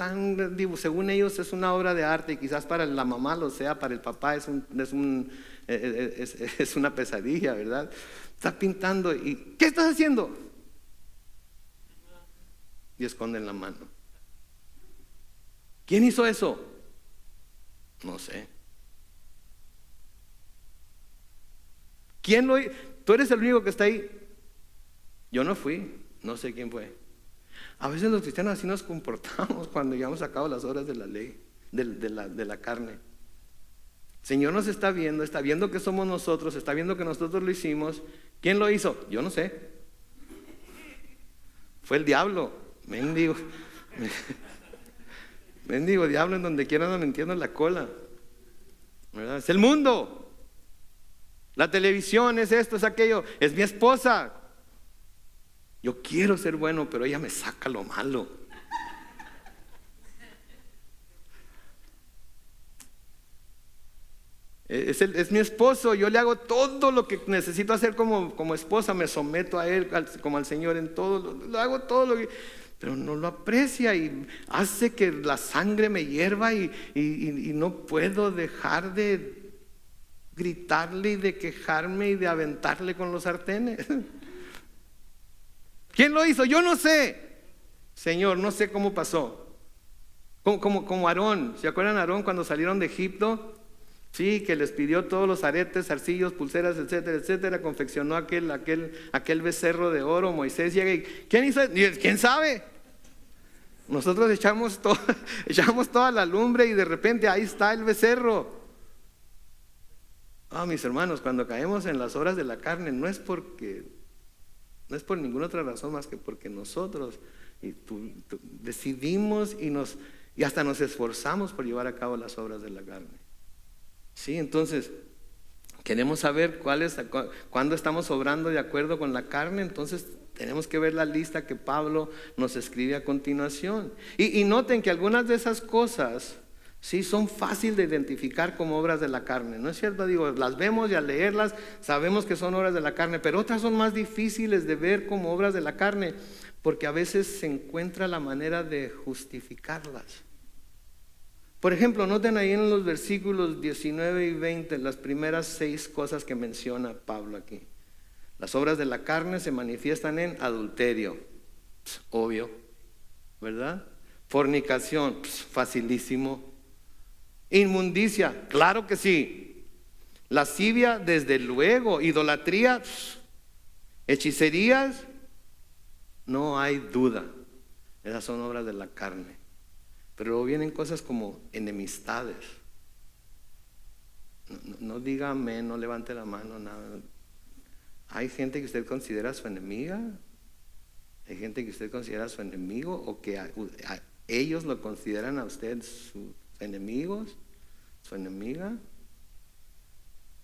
según ellos es una obra de arte, y quizás para la mamá lo sea, para el papá es una pesadilla, ¿verdad? Está pintando y ¿qué estás haciendo? Y esconden la mano. ¿Quién hizo eso? No sé. ¿Quién lo hizo? Tú eres el único que está ahí. Yo no fui, no sé quién fue. A veces los cristianos así nos comportamos cuando llevamos a cabo las obras de la ley, de la carne. El Señor nos está viendo que somos nosotros, está viendo que nosotros lo hicimos. ¿Quién lo hizo? Yo no sé. Fue el diablo, mendigo. Mendigo diablo, en donde quiera no le entiendo la cola, ¿verdad? Es el mundo. La televisión es esto, es aquello. Es mi esposa. Yo quiero ser bueno, pero ella me saca lo malo. Es mi esposo, yo le hago todo lo que necesito hacer como esposa, me someto a él como al Señor en todo, lo hago todo lo que, pero no lo aprecia y hace que la sangre me hierva y no puedo dejar de gritarle y de quejarme y de aventarle con los sartenes. ¿Quién lo hizo? Yo no sé. Señor, no sé cómo pasó. Como Aarón. ¿Se acuerdan de Aarón cuando salieron de Egipto? Sí, que les pidió todos los aretes, zarcillos, pulseras, etcétera, etcétera. Confeccionó aquel becerro de oro. Moisés llega y ¿quién hizo? ¿Quién sabe? Nosotros echamos toda la lumbre y de repente ahí está el becerro. Mis hermanos, cuando caemos en las obras de la carne no es por ninguna otra razón más que porque nosotros decidimos y hasta nos esforzamos por llevar a cabo las obras de la carne. Sí, entonces queremos saber cuándo estamos obrando de acuerdo con la carne. Entonces tenemos que ver la lista que Pablo nos escribe a continuación. Y noten que algunas de esas cosas sí son fáciles de identificar como obras de la carne, ¿no es cierto? Digo, las vemos y al leerlas sabemos que son obras de la carne, pero otras son más difíciles de ver como obras de la carne, porque a veces se encuentra la manera de justificarlas. Por ejemplo, noten ahí en los versículos 19 y 20 las primeras 6 cosas que menciona Pablo aquí. Las obras de la carne se manifiestan en adulterio, obvio, ¿verdad? Fornicación, facilísimo. Inmundicia, claro que sí. Lascivia, desde luego. Idolatría, hechicerías, no hay duda. Esas son obras de la carne. Pero luego vienen cosas como enemistades. No diga amén, no levante la mano, nada. Hay gente que usted considera su enemiga. Hay gente que usted considera su enemigo o que ellos lo consideran a usted sus enemigos, su enemiga.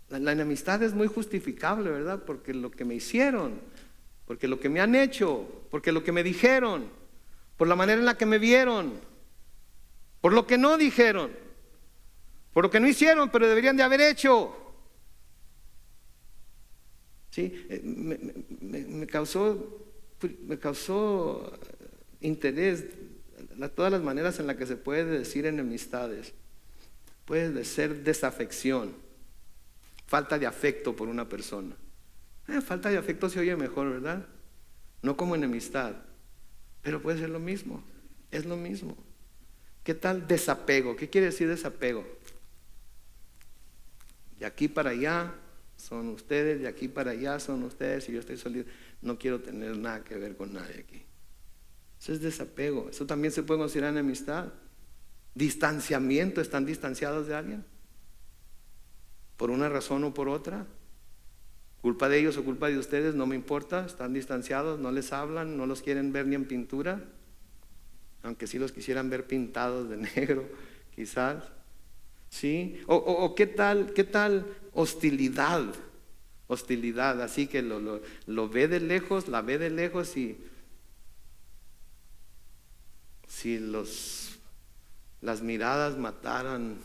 La enemistad es muy justificable, ¿verdad? Porque lo que me hicieron, porque lo que me han hecho, porque lo que me dijeron, por la manera en la que me vieron, por lo que no dijeron, por lo que no hicieron, pero deberían de haber hecho. ¿Sí? Me causó interés todas las maneras en las que se puede decir enemistades. Puede ser desafección, falta de afecto por una persona. Falta de afecto se oye mejor, ¿verdad? No como enemistad, pero puede ser lo mismo, es lo mismo. ¿Qué tal desapego? ¿Qué quiere decir desapego? De aquí para allá son ustedes, de aquí para allá son ustedes, y yo estoy solito, no quiero tener nada que ver con nadie aquí. Eso es desapego. Eso también se puede considerar enemistad. Distanciamiento, ¿están distanciados de alguien? ¿Por una razón o por otra? ¿Culpa de ellos o culpa de ustedes? No me importa, están distanciados, no les hablan, no los quieren ver ni en pintura, aunque sí los quisieran ver pintados de negro, quizás. ¿Sí? O ¿qué tal hostilidad? Hostilidad, así que lo ve de lejos, la ve de lejos y si los las miradas mataran.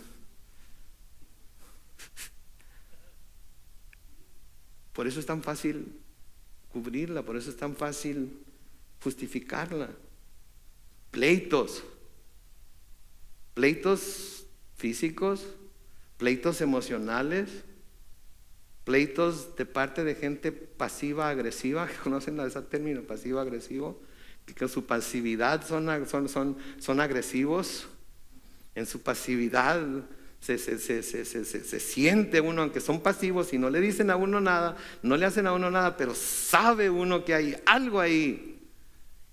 Por eso es tan fácil cubrirla, por eso es tan fácil justificarla. Pleitos físicos, pleitos emocionales, pleitos de parte de gente pasiva agresiva. ¿Conocen ese término, pasivo agresivo? Que con su pasividad son agresivos. En su pasividad se siente uno, aunque son pasivos y no le dicen a uno nada, no le hacen a uno nada, pero sabe uno que hay algo ahí.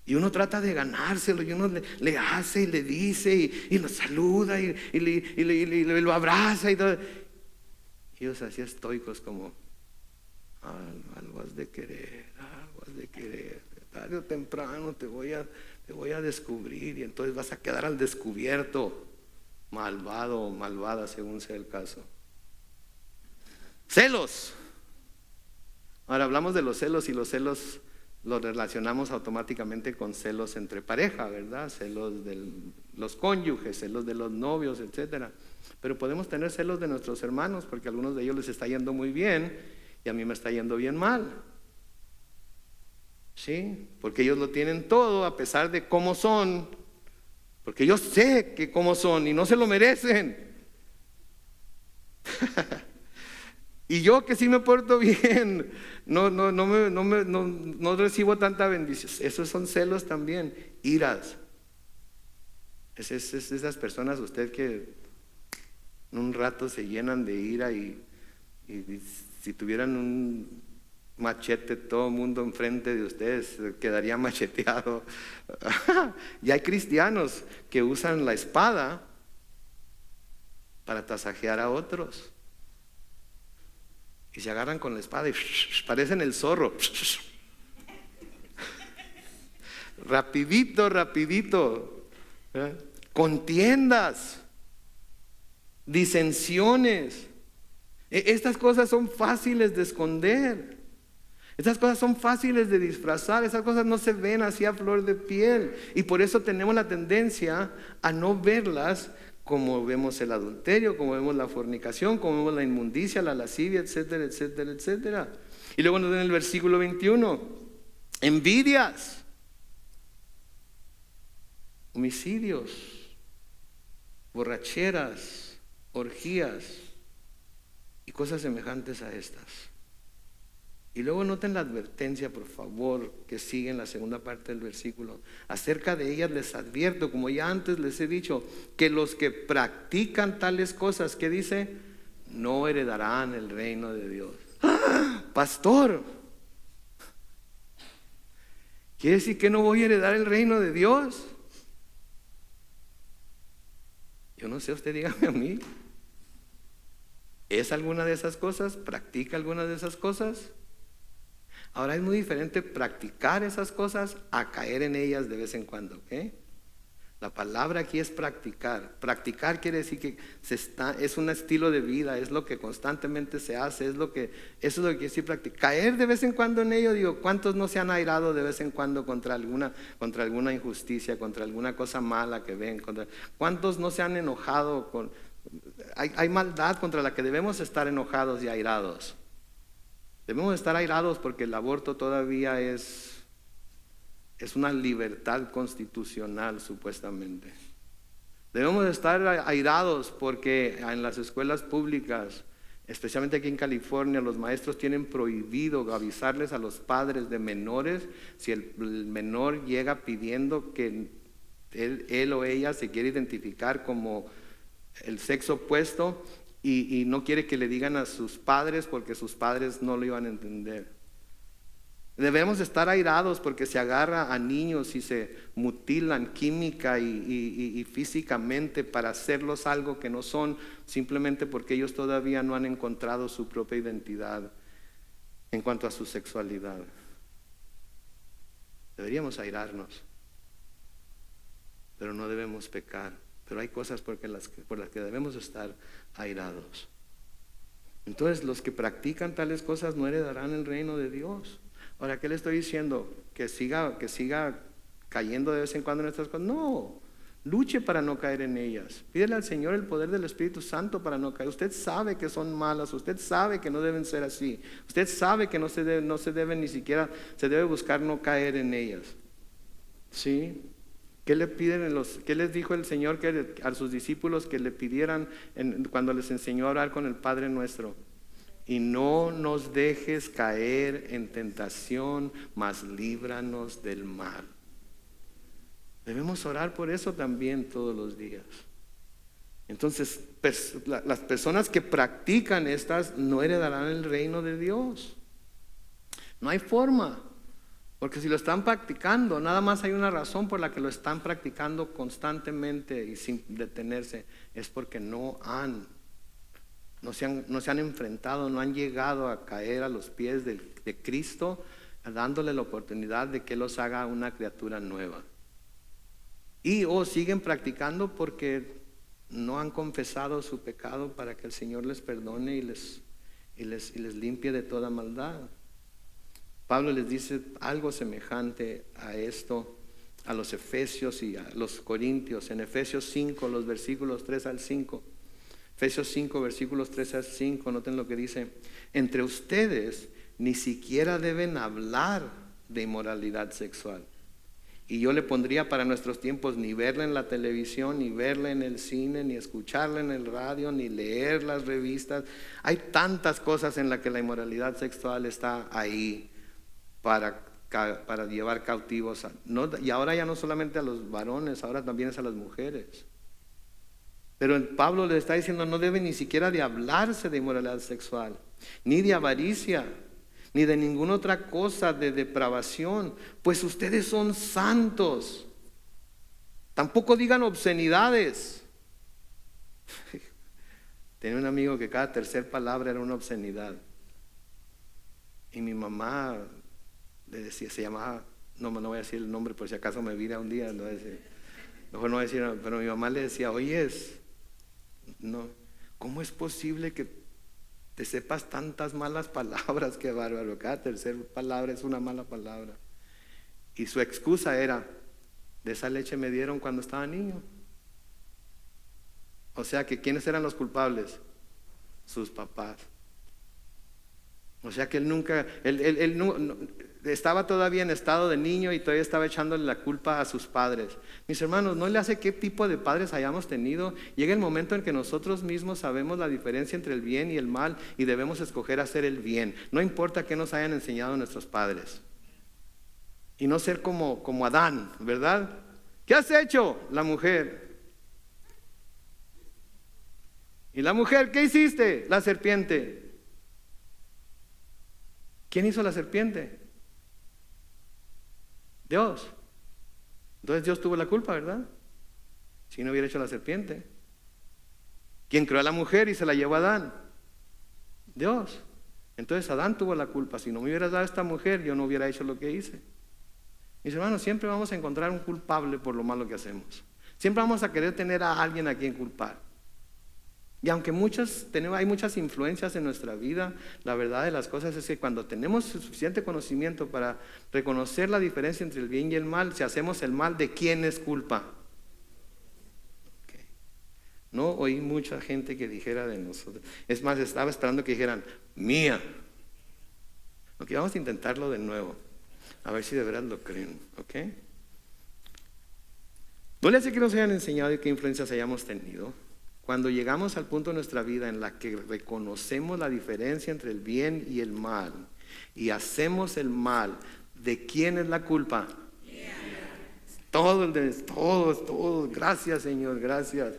Y uno trata de ganárselo, y uno le hace y le dice y lo saluda y lo abraza y todo. Y ellos así estoicos como, algo has de querer, tarde o temprano te voy a descubrir, y entonces vas a quedar al descubierto, malvado o malvada según sea el caso. Celos. Ahora hablamos de los celos, y los celos los relacionamos automáticamente con celos entre pareja, ¿verdad? Celos de los cónyuges, celos de los novios, etcétera. Pero podemos tener celos de nuestros hermanos, porque a algunos de ellos les está yendo muy bien y a mí me está yendo bien mal. ¿Sí? Porque ellos lo tienen todo a pesar de cómo son, porque yo sé que cómo son y no se lo merecen. Y yo que sí me porto bien, no recibo tanta bendición. Esos son celos también, iras. Es esas personas, usted, que en un rato se llenan de ira y si tuvieran un machete todo el mundo enfrente de ustedes quedaría macheteado. Y hay cristianos que usan la espada para tasajear a otros. Y se agarran con la espada y parecen el zorro. Rapidito. Contiendas, disensiones. Estas cosas son fáciles de esconder. Estas cosas son fáciles de disfrazar. Esas cosas no se ven así a flor de piel. Y por eso tenemos la tendencia a no verlas, como vemos el adulterio, como vemos la fornicación, como vemos la inmundicia, la lascivia, etcétera, etcétera, etcétera. Y luego nos da en el versículo 21, envidias, homicidios, borracheras, orgías y cosas semejantes a estas. Y luego noten la advertencia, por favor, que sigue en la segunda parte del versículo. Acerca de ellas les advierto, como ya antes les he dicho, que los que practican tales cosas, ¿qué dice? No heredarán el reino de Dios. ¡Ah! Pastor, ¿quiere decir que no voy a heredar el reino de Dios? Yo no sé, usted dígame a mí. ¿Es alguna de esas cosas? ¿Practica alguna de esas cosas? Ahora es muy diferente practicar esas cosas a caer en ellas de vez en cuando, ¿ok? La palabra aquí es practicar. Practicar quiere decir que es un estilo de vida, es lo que constantemente se hace, eso es lo que quiere decir practicar. Caer de vez en cuando en ello, digo, ¿cuántos no se han airado de vez en cuando contra alguna injusticia, contra alguna cosa mala que ven? ¿Cuántos no se han enojado? Hay maldad contra la que debemos estar enojados y airados. Debemos estar airados porque el aborto todavía es una libertad constitucional, supuestamente. Debemos estar airados porque en las escuelas públicas, especialmente aquí en California, los maestros tienen prohibido avisarles a los padres de menores si el menor llega pidiendo que él o ella se quiere identificar como el sexo opuesto. Y no quiere que le digan a sus padres porque sus padres no lo iban a entender. Debemos estar airados porque se agarra a niños y se mutilan química y físicamente para hacerlos algo que no son, simplemente porque ellos todavía no han encontrado su propia identidad en cuanto a su sexualidad. Deberíamos airarnos, pero no debemos pecar. Pero hay cosas por las que debemos estar airados. Entonces, los que practican tales cosas no heredarán el reino de Dios. Ahora, ¿qué le estoy diciendo? ¿Que siga cayendo de vez en cuando en estas cosas? No, Luche para no caer en ellas. Pídele al Señor el poder del Espíritu Santo para no caer. Usted sabe que son malas, usted sabe que no deben ser así. Usted sabe que no se debe ni siquiera, se debe buscar no caer en ellas. ¿Sí? ¿Qué le piden qué les dijo el Señor a sus discípulos que le pidieran cuando les enseñó a orar con el Padre Nuestro? Y no nos dejes caer en tentación, mas líbranos del mal. Debemos orar por eso también todos los días. Entonces, las personas que practican estas no heredarán el reino de Dios. No hay forma, porque si lo están practicando, nada más hay una razón por la que lo están practicando constantemente y sin detenerse, es porque no se han enfrentado, no han llegado a caer a los pies de Cristo, dándole la oportunidad de que los haga una criatura nueva. O siguen practicando porque no han confesado su pecado para que el Señor les perdone y les limpie de toda maldad. Pablo les dice algo semejante a esto a los Efesios y a los Corintios en Efesios 5, los versículos 3 al 5. Efesios 5, versículos 3 al 5, noten lo que dice: entre ustedes ni siquiera deben hablar de inmoralidad sexual. Y yo le pondría para nuestros tiempos ni verla en la televisión, ni verla en el cine, ni escucharla en el radio, ni leer las revistas. Hay tantas cosas en las que la inmoralidad sexual está ahí para llevar cautivos. Y ahora ya no solamente a los varones, ahora también es a las mujeres. Pero Pablo le está diciendo, no debe ni siquiera de hablarse de inmoralidad sexual, ni de avaricia, ni de ninguna otra cosa de depravación, pues ustedes son santos. Tampoco digan obscenidades. Tenía un amigo que cada tercera palabra era una obscenidad. Y mi mamá le decía, se llamaba, no voy a decir el nombre por si acaso me vira un día, mejor no voy a decir, pero mi mamá le decía, oyes, no, ¿cómo es posible que te sepas tantas malas palabras? Qué bárbaro, cada tercera palabra es una mala palabra. Y su excusa era, de esa leche me dieron cuando estaba niño. O sea que ¿quiénes eran los culpables? Sus papás. O sea que él estaba todavía en estado de niño y todavía estaba echándole la culpa a sus padres. Mis hermanos, no le hace qué tipo de padres hayamos tenido. Llega el momento en que nosotros mismos sabemos la diferencia entre el bien y el mal y debemos escoger hacer el bien. No importa qué nos hayan enseñado nuestros padres. Y no ser como Adán, ¿verdad? ¿Qué has hecho? La mujer. ¿Y la mujer qué hiciste? La serpiente. ¿Quién hizo la serpiente? Dios. Entonces Dios tuvo la culpa, ¿verdad? Si no hubiera hecho la serpiente. ¿Quién creó a la mujer y se la llevó a Adán? Dios. Entonces Adán tuvo la culpa. Si no me hubieras dado a esta mujer, yo no hubiera hecho lo que hice. Mis hermanos, siempre vamos a encontrar un culpable por lo malo que hacemos. Siempre vamos a querer tener a alguien a quien culpar. Y aunque hay muchas influencias en nuestra vida, la verdad de las cosas es que cuando tenemos suficiente conocimiento para reconocer la diferencia entre el bien y el mal, si hacemos el mal, ¿de quién es culpa? Okay. No oí mucha gente que dijera de nosotros. Es más, estaba esperando que dijeran, mía. Ok, vamos a intentarlo de nuevo. A ver si de verdad lo creen. ¿Ok? No le hace que nos hayan enseñado y qué influencias hayamos tenido. Cuando llegamos al punto de nuestra vida en la que reconocemos la diferencia entre el bien y el mal y hacemos el mal, ¿de quién es la culpa? Todos. Gracias, Señor, gracias.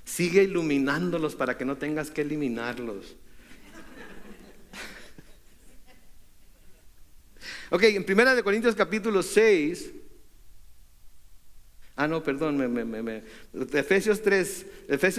Sigue iluminándolos para que no tengas que eliminarlos. Ok, en 1 Corintios capítulo 6. Efesios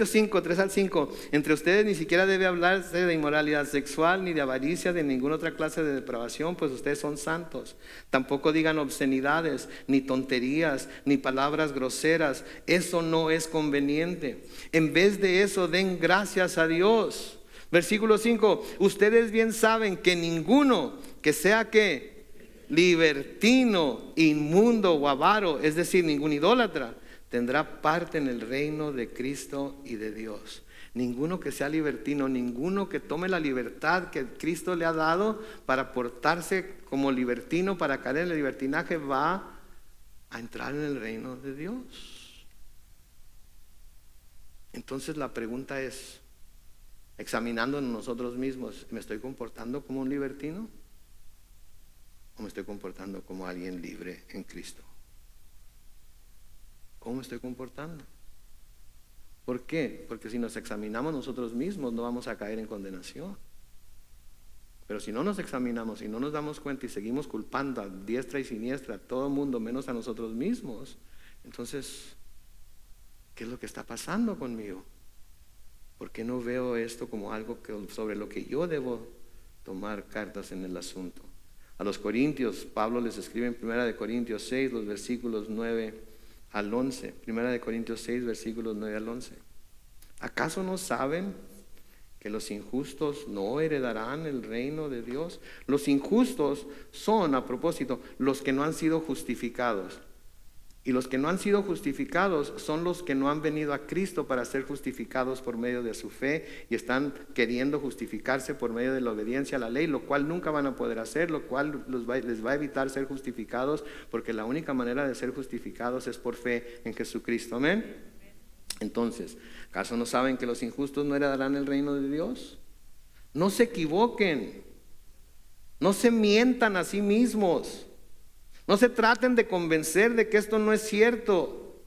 5, 3 al 5. Entre ustedes ni siquiera debe hablarse de inmoralidad sexual, ni de avaricia, de ninguna otra clase de depravación, pues ustedes son santos. Tampoco digan obscenidades, ni tonterías, ni palabras groseras. Eso no es conveniente. En vez de eso, den gracias a Dios. Versículo 5. Ustedes bien saben que ninguno que sea libertino, inmundo o avaro, es decir, ningún idólatra, tendrá parte en el reino de Cristo y de Dios. Ninguno que sea libertino, ninguno que tome la libertad que Cristo le ha dado para portarse como libertino, para caer en el libertinaje, va a entrar en el reino de Dios. Entonces la pregunta es, examinándonos nosotros mismos, ¿me estoy comportando como un libertino? ¿O me estoy comportando como alguien libre en Cristo? ¿Cómo me estoy comportando? ¿Por qué? Porque si nos examinamos nosotros mismos no vamos a caer en condenación. Pero si no nos examinamos y no nos damos cuenta y seguimos culpando a diestra y siniestra a todo el mundo menos a nosotros mismos, entonces, ¿qué es lo que está pasando conmigo? ¿Por qué no veo esto como algo sobre lo que yo debo tomar cartas en el asunto? A los Corintios, Pablo les escribe en 1 Corintios 6, los versículos 9 al 11. 1 Corintios 6, versículos 9 al 11. ¿Acaso no saben que los injustos no heredarán el reino de Dios? Los injustos son, a propósito, los que no han sido justificados. Y los que no han sido justificados son los que no han venido a Cristo para ser justificados por medio de su fe y están queriendo justificarse por medio de la obediencia a la ley, lo cual nunca van a poder hacer, lo cual les va a evitar ser justificados, porque la única manera de ser justificados es por fe en Jesucristo. Amén. Entonces, ¿acaso no saben que los injustos no heredarán el reino de Dios? No se equivoquen, no se mientan a sí mismos. No se traten de convencer de que esto no es cierto.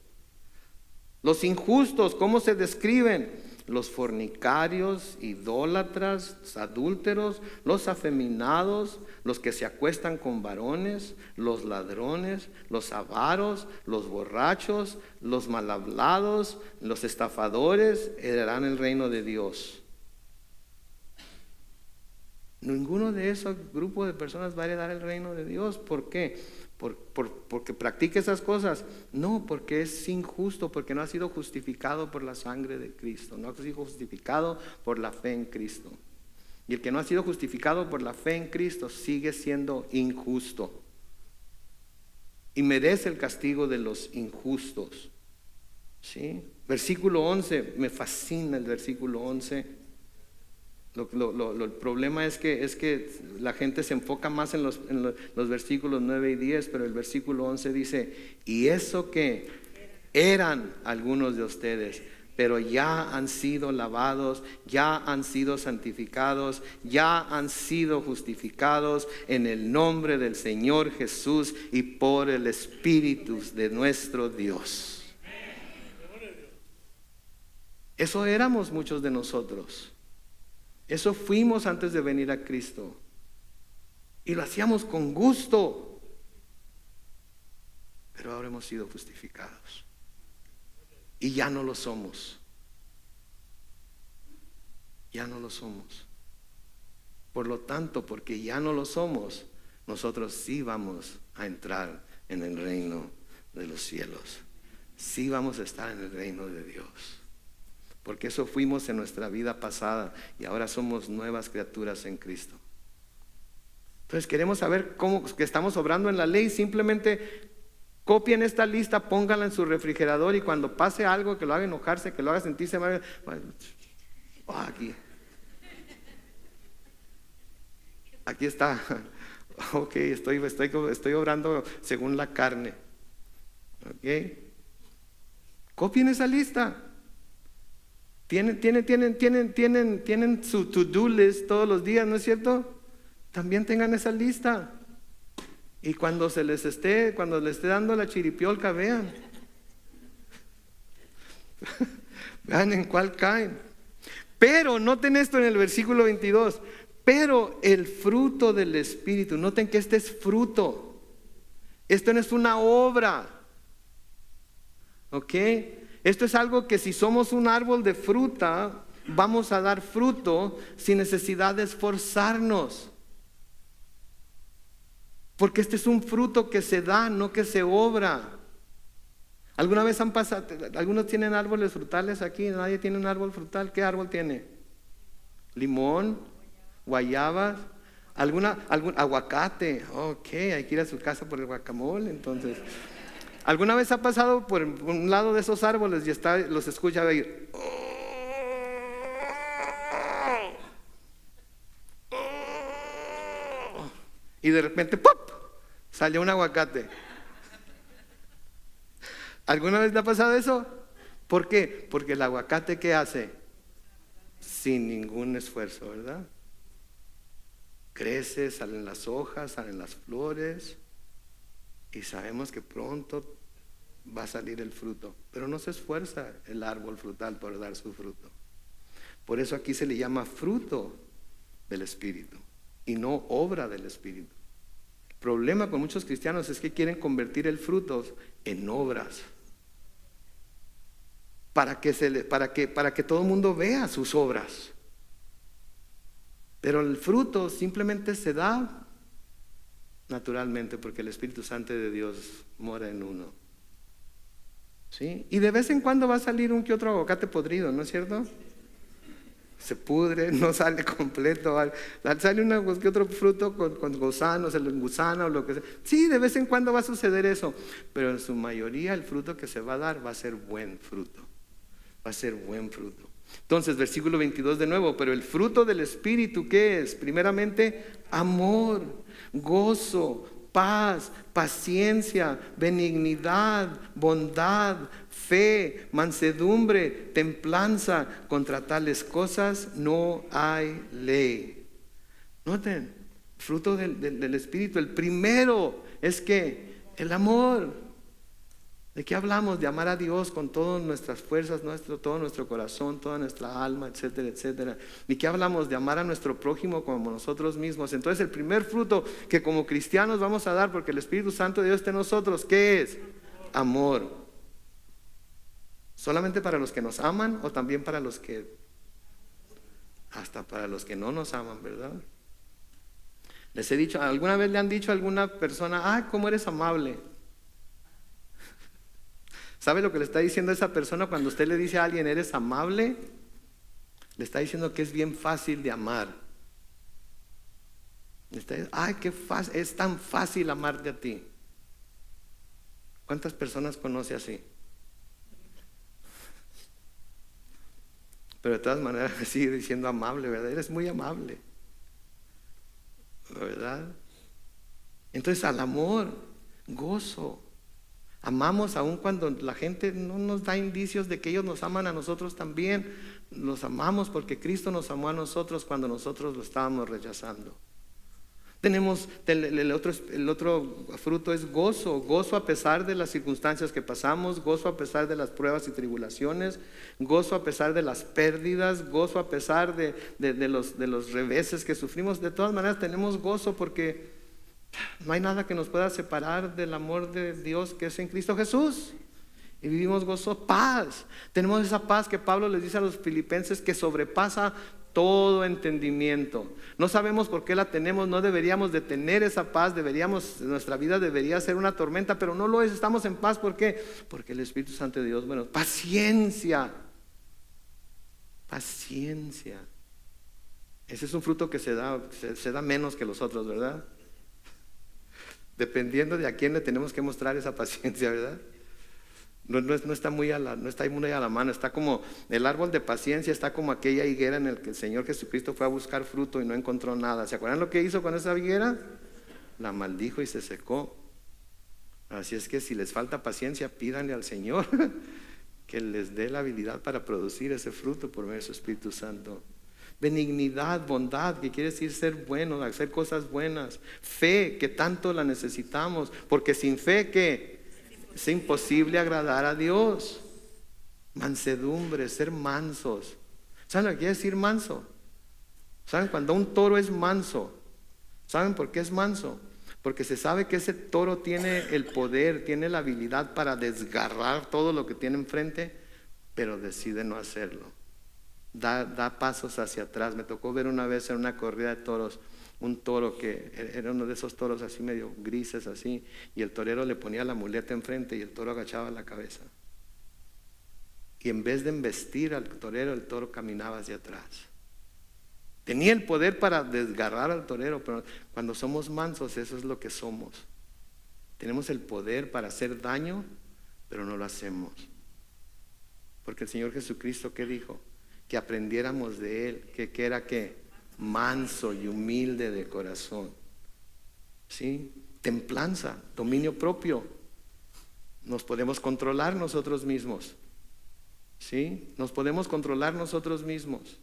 Los injustos, ¿cómo se describen? Los fornicarios, idólatras, adúlteros, los afeminados, los que se acuestan con varones, los ladrones, los avaros, los borrachos, los mal hablados, los estafadores heredarán el reino de Dios. Ninguno de esos grupos de personas va a heredar el reino de Dios. ¿Por qué? Porque practique esas cosas. No, porque es injusto, porque no ha sido justificado por la sangre de Cristo, no ha sido justificado por la fe en Cristo. Y el que no ha sido justificado por la fe en Cristo sigue siendo injusto y merece el castigo de los injustos. ¿Sí? Versículo 11, me fascina el versículo 11. El problema es que la gente se enfoca más en los versículos 9 y 10, pero el versículo 11 dice, y eso que eran algunos de ustedes, pero ya han sido lavados, ya han sido santificados, ya han sido justificados en el nombre del Señor Jesús y por el Espíritu de nuestro Dios. Eso éramos muchos de nosotros. Eso fuimos antes de venir a Cristo. Y lo hacíamos con gusto. Pero ahora hemos sido justificados. Y ya no lo somos. Ya no lo somos. Por lo tanto, porque ya no lo somos, nosotros sí vamos a entrar en el reino de los cielos. Sí vamos a estar en el reino de Dios. Porque eso fuimos en nuestra vida pasada y ahora somos nuevas criaturas en Cristo. Entonces queremos saber cómo que estamos obrando en la ley. Simplemente copien esta lista, pónganla en su refrigerador y cuando pase algo que lo haga enojarse, que lo haga sentirse mal, aquí está. Ok, estoy obrando según la carne. Ok, copien esa lista. Tienen su to-do list todos los días, ¿no es cierto? También tengan esa lista. Y cuando les esté dando la chiripiolca, vean. Vean en cuál caen. Pero noten esto en el versículo 22. Pero el fruto del Espíritu, noten que este es fruto. Esto no es una obra. ¿Ok? Esto es algo que si somos un árbol de fruta, vamos a dar fruto sin necesidad de esforzarnos. Porque este es un fruto que se da, no que se obra. ¿Alguna vez han pasado? ¿Algunos tienen árboles frutales aquí? ¿Nadie tiene un árbol frutal? ¿Qué árbol tiene? ¿Limón? ¿Guayabas? algún aguacate? Ok, hay que ir a su casa por el guacamole, entonces. ¿Alguna vez ha pasado por un lado de esos árboles y los escucha ir? Y de repente, ¡pop!, salió un aguacate. ¿Alguna vez le ha pasado eso? ¿Por qué? Porque el aguacate, ¿qué hace? Sin ningún esfuerzo, ¿verdad? Crece, salen las hojas, salen las flores y sabemos que pronto va a salir el fruto, pero no se esfuerza el árbol frutal por dar su fruto. Por eso aquí se le llama fruto del Espíritu y no obra del Espíritu. El problema con muchos cristianos es que quieren convertir el fruto en obras para que todo el mundo vea sus obras. Pero el fruto simplemente se da naturalmente porque el Espíritu Santo de Dios mora en uno. ¿Sí? Y de vez en cuando va a salir un que otro aguacate podrido, ¿no es cierto? Se pudre, no sale completo, sale un que otro fruto con gusanos, el gusano o lo que sea. Sí, de vez en cuando va a suceder eso, pero en su mayoría el fruto que se va a dar va a ser buen fruto. Va a ser buen fruto. Entonces, versículo 22 de nuevo, pero el fruto del Espíritu, ¿qué es? Primeramente, amor, gozo, paz, paciencia, benignidad, bondad, fe, mansedumbre, templanza. Contra tales cosas no hay ley. Noten, fruto del Espíritu. El primero es que el amor. ¿De qué hablamos? De amar a Dios con todas nuestras fuerzas, todo nuestro corazón, toda nuestra alma, etcétera, etcétera. ¿De qué hablamos? De amar a nuestro prójimo como nosotros mismos. Entonces el primer fruto que como cristianos vamos a dar, porque el Espíritu Santo de Dios está en nosotros, ¿qué es? Amor. ¿Solamente para los que nos aman o también para los que, hasta para los que no nos aman, verdad? Les he dicho, ¿alguna vez le han dicho a alguna persona, cómo eres amable? ¿Sabe lo que le está diciendo a esa persona cuando usted le dice a alguien, eres amable? Le está diciendo que es bien fácil de amar. Le está diciendo, qué fácil, es tan fácil amarte a ti. ¿Cuántas personas conoce así? Pero de todas maneras me sigue diciendo amable, ¿verdad? Eres muy amable, ¿verdad? Entonces al amor, gozo. Amamos aun cuando la gente no nos da indicios de que ellos nos aman a nosotros también. Los amamos porque Cristo nos amó a nosotros cuando nosotros lo estábamos rechazando. Tenemos el otro fruto es gozo. Gozo a pesar de las circunstancias que pasamos, gozo a pesar de las pruebas y tribulaciones, gozo a pesar de las pérdidas, gozo a pesar de los reveses que sufrimos. De todas maneras tenemos gozo porque no hay nada que nos pueda separar del amor de Dios que es en Cristo Jesús. Y vivimos gozo, paz. Tenemos esa paz que Pablo les dice a los filipenses que sobrepasa todo entendimiento. No sabemos por qué la tenemos, no deberíamos de tener esa paz, nuestra vida debería ser una tormenta, pero no lo es, estamos en paz. ¿Por qué? Porque el Espíritu Santo de Dios, paciencia. Paciencia. Ese es un fruto que se da menos que los otros, ¿verdad? Dependiendo de a quién le tenemos que mostrar esa paciencia, ¿verdad? No está muy a la mano. Está como el árbol de paciencia, está como aquella higuera en la que el Señor Jesucristo fue a buscar fruto y no encontró nada. ¿Se acuerdan lo que hizo con esa higuera? La maldijo y se secó. Así es que si les falta paciencia, pídanle al Señor que les dé la habilidad para producir ese fruto por medio de su Espíritu Santo. Benignidad, bondad, que quiere decir ser bueno, hacer cosas buenas. Fe, que tanto la necesitamos, porque sin fe, ¿qué? Es imposible agradar a Dios. Mansedumbre, ser mansos. ¿Saben lo que quiere decir manso? ¿Saben cuando un toro es manso? ¿Saben por qué es manso? Porque se sabe que ese toro tiene el poder, tiene la habilidad para desgarrar todo lo que tiene enfrente, pero decide no hacerlo. Da pasos hacia atrás. Me tocó ver una vez en una corrida de toros un toro que era uno de esos toros así medio grises así, y el torero le ponía la muleta enfrente y el toro agachaba la cabeza, y en vez de embestir al torero, el toro caminaba hacia atrás. Tenía el poder para desgarrar al torero, pero cuando somos mansos, eso es lo que somos. Tenemos el poder para hacer daño, pero no lo hacemos. Porque el Señor Jesucristo, ¿qué dijo? Que aprendiéramos de Él, que era ¿qué? Manso y humilde de corazón. ¿Sí? Templanza, dominio propio. Nos podemos controlar nosotros mismos. ¿Sí? Nos podemos controlar nosotros mismos.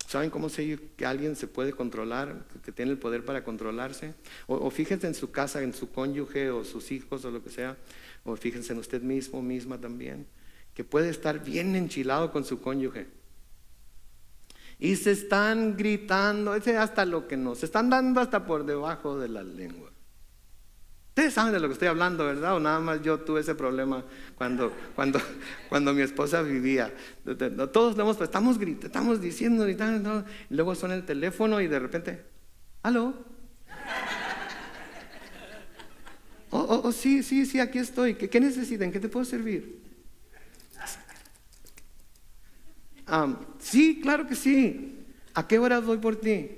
¿Saben cómo sé que alguien se puede controlar, que tiene el poder para controlarse? O fíjense en su casa, en su cónyuge o sus hijos o lo que sea, o fíjense en usted mismo, misma también, que puede estar bien enchilado con su cónyuge. Y se están gritando, ese hasta lo que no, se están dando hasta por debajo de la lengua. Ustedes saben de lo que estoy hablando, ¿verdad? O nada más yo tuve ese problema cuando mi esposa vivía. Todos estamos gritando, estamos diciendo, gritando, y luego suena el teléfono y de repente, ¿aló? Sí, aquí estoy. ¿Qué necesitan? ¿Qué te puedo servir? Sí, claro que sí. ¿A qué hora voy por ti?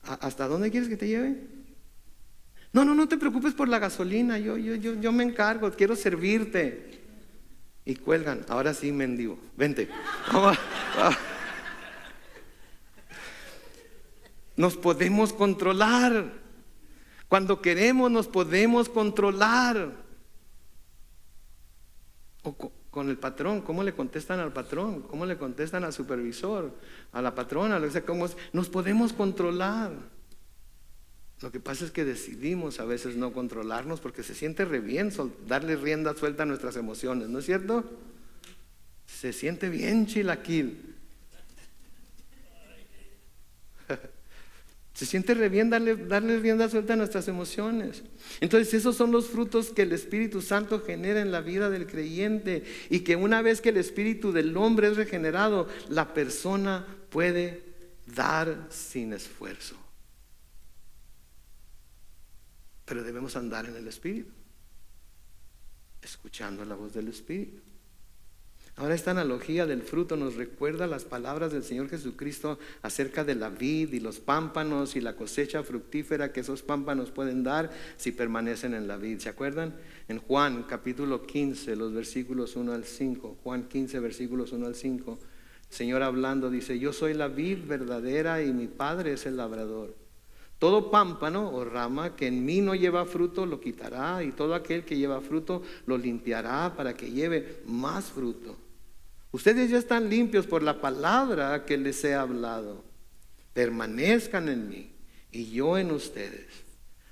¿Hasta dónde quieres que te lleve? No te preocupes por la gasolina, yo me encargo, quiero servirte. Y cuelgan, ahora sí, mendigo, vente. Nos podemos controlar. Cuando queremos nos podemos controlar. O con el patrón, ¿cómo le contestan al patrón? ¿Cómo le contestan al supervisor? A la patrona, nos podemos controlar. Lo que pasa es que decidimos a veces no controlarnos porque se siente re bien darle rienda suelta a nuestras emociones, ¿no es cierto? Se siente bien chilaquil. Se siente re bien darle rienda suelta a nuestras emociones. Entonces esos son los frutos que el Espíritu Santo genera en la vida del creyente, y que una vez que el espíritu del hombre es regenerado, la persona puede dar sin esfuerzo. Pero debemos andar en el Espíritu, escuchando la voz del Espíritu. Ahora esta analogía del fruto nos recuerda las palabras del Señor Jesucristo acerca de la vid y los pámpanos y la cosecha fructífera que esos pámpanos pueden dar si permanecen en la vid. ¿Se acuerdan? En Juan capítulo 15, los versículos 1 al 5. Juan 15, versículos 1 al 5. El Señor hablando dice: yo soy la vid verdadera y mi Padre es el labrador. Todo pámpano o rama que en mí no lleva fruto lo quitará, y todo aquel que lleva fruto lo limpiará para que lleve más fruto. Ustedes ya están limpios por la palabra que les he hablado. Permanezcan en mí y yo en ustedes.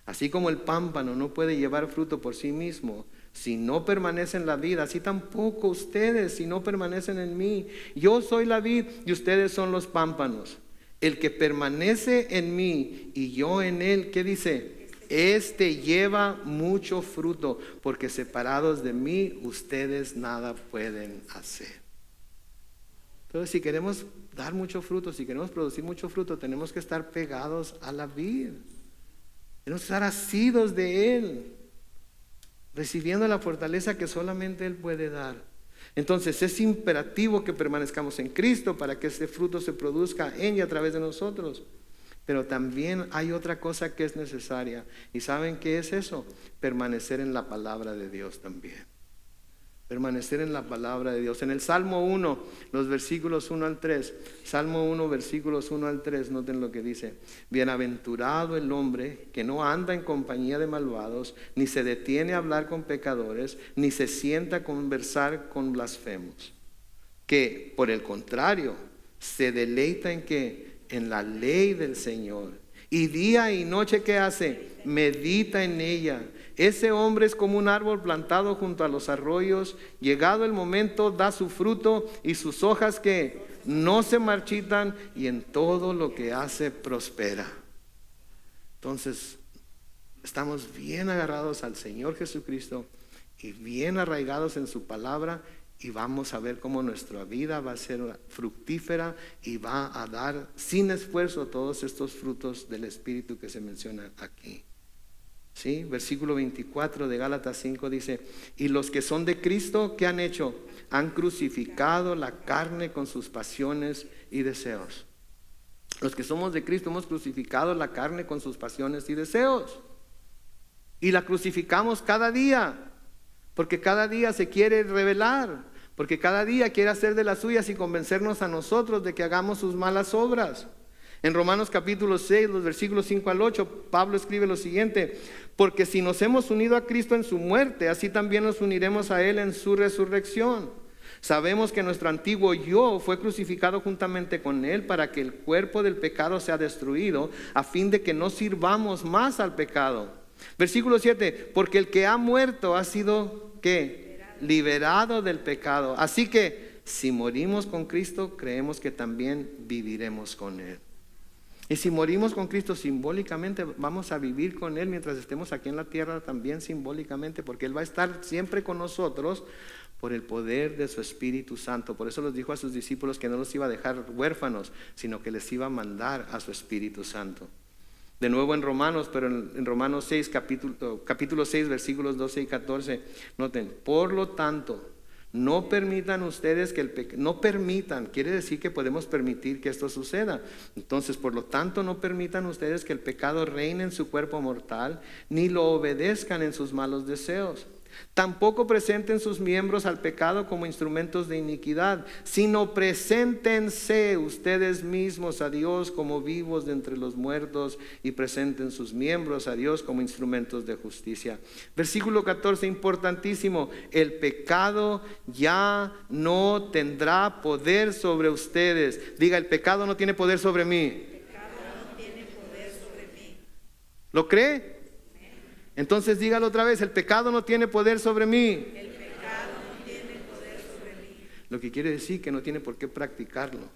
Así como el pámpano no puede llevar fruto por sí mismo si no permanece en la vid, así tampoco ustedes si no permanecen en mí. Yo soy la vid y ustedes son los pámpanos. El que permanece en mí y yo en él, ¿qué dice? Este lleva mucho fruto, porque separados de mí ustedes nada pueden hacer. Entonces, si queremos dar mucho fruto, si queremos producir mucho fruto, tenemos que estar pegados a la vid. Tenemos que estar asidos de él, recibiendo la fortaleza que solamente él puede dar. Entonces es imperativo que permanezcamos en Cristo para que este fruto se produzca en y a través de nosotros. Pero también hay otra cosa que es necesaria. ¿Y saben qué es eso? Permanecer en la palabra de Dios también. Permanecer en la palabra de Dios. En el Salmo 1, los versículos 1 al 3. Salmo 1, versículos 1 al 3, noten lo que dice. Bienaventurado el hombre que no anda en compañía de malvados, ni se detiene a hablar con pecadores, ni se sienta a conversar con blasfemos. Que, por el contrario, se deleita en ¿qué? En la ley del Señor. Y día y noche, ¿qué hace? Medita en ella. Ese hombre es como un árbol plantado junto a los arroyos. Llegado el momento, da su fruto y sus hojas que no se marchitan, y en todo lo que hace prospera. Entonces, estamos bien agarrados al Señor Jesucristo y bien arraigados en su palabra, y vamos a ver cómo nuestra vida va a ser fructífera y va a dar sin esfuerzo todos estos frutos del Espíritu que se mencionan aquí. ¿Sí? Versículo 24 de Gálatas 5 dice, y los que son de Cristo, ¿qué han hecho? Han crucificado la carne con sus pasiones y deseos. Los que somos de Cristo hemos crucificado la carne con sus pasiones y deseos. Y la crucificamos cada día, porque cada día se quiere revelar, porque cada día quiere hacer de las suyas y convencernos a nosotros de que hagamos sus malas obras. En Romanos capítulo 6, los versículos 5 al 8, Pablo escribe lo siguiente: porque si nos hemos unido a Cristo en su muerte, así también nos uniremos a Él en su resurrección. Sabemos que nuestro antiguo yo fue crucificado juntamente con Él para que el cuerpo del pecado sea destruido, a fin de que no sirvamos más al pecado. Versículo 7, porque el que ha muerto ha sido, ¿qué? Liberado del pecado. Así que si morimos con Cristo, creemos que también viviremos con Él. Y si morimos con Cristo simbólicamente, vamos a vivir con Él mientras estemos aquí en la tierra, también simbólicamente, porque Él va a estar siempre con nosotros por el poder de su Espíritu Santo. Por eso les dijo a sus discípulos que no los iba a dejar huérfanos, sino que les iba a mandar a su Espíritu Santo. De nuevo en Romanos, pero en Romanos 6, capítulo 6, versículos 12 y 14, noten, por lo tanto, no permitan ustedes que el pecado, no permitan, quiere decir que podemos permitir que esto suceda. Entonces, por lo tanto, no permitan ustedes que el pecado reine en su cuerpo mortal, ni lo obedezcan en sus malos deseos. Tampoco presenten sus miembros al pecado como instrumentos de iniquidad, sino preséntense ustedes mismos a Dios como vivos de entre los muertos y presenten sus miembros a Dios como instrumentos de justicia. Versículo 14, importantísimo: el pecado ya no tendrá poder sobre ustedes. Diga, el pecado no tiene poder sobre mí. El pecado no tiene poder sobre mí. ¿Lo cree? Entonces dígalo otra vez: el pecado no tiene poder sobre mí. El pecado no tiene poder sobre mí. Lo que quiere decir que no tiene por qué practicarlo.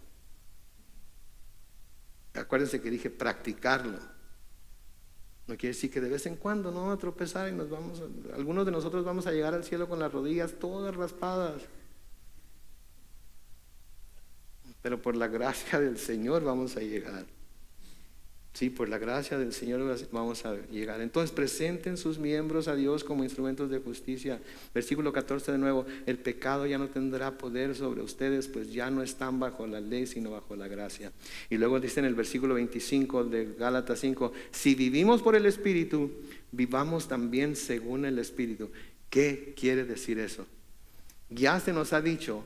Acuérdense que dije practicarlo. No quiere decir que de vez en cuando no vamos a tropezar y algunos de nosotros vamos a llegar al cielo con las rodillas todas raspadas. Pero por la gracia del Señor vamos a llegar. Sí, por la gracia del Señor vamos a llegar. Entonces presenten sus miembros a Dios como instrumentos de justicia. Versículo 14 de nuevo: el pecado ya no tendrá poder sobre ustedes, pues ya no están bajo la ley, sino bajo la gracia. Y luego dice en el versículo 25 de Gálatas 5: si vivimos por el Espíritu, vivamos también según el Espíritu. ¿Qué quiere decir eso? Ya se nos ha dicho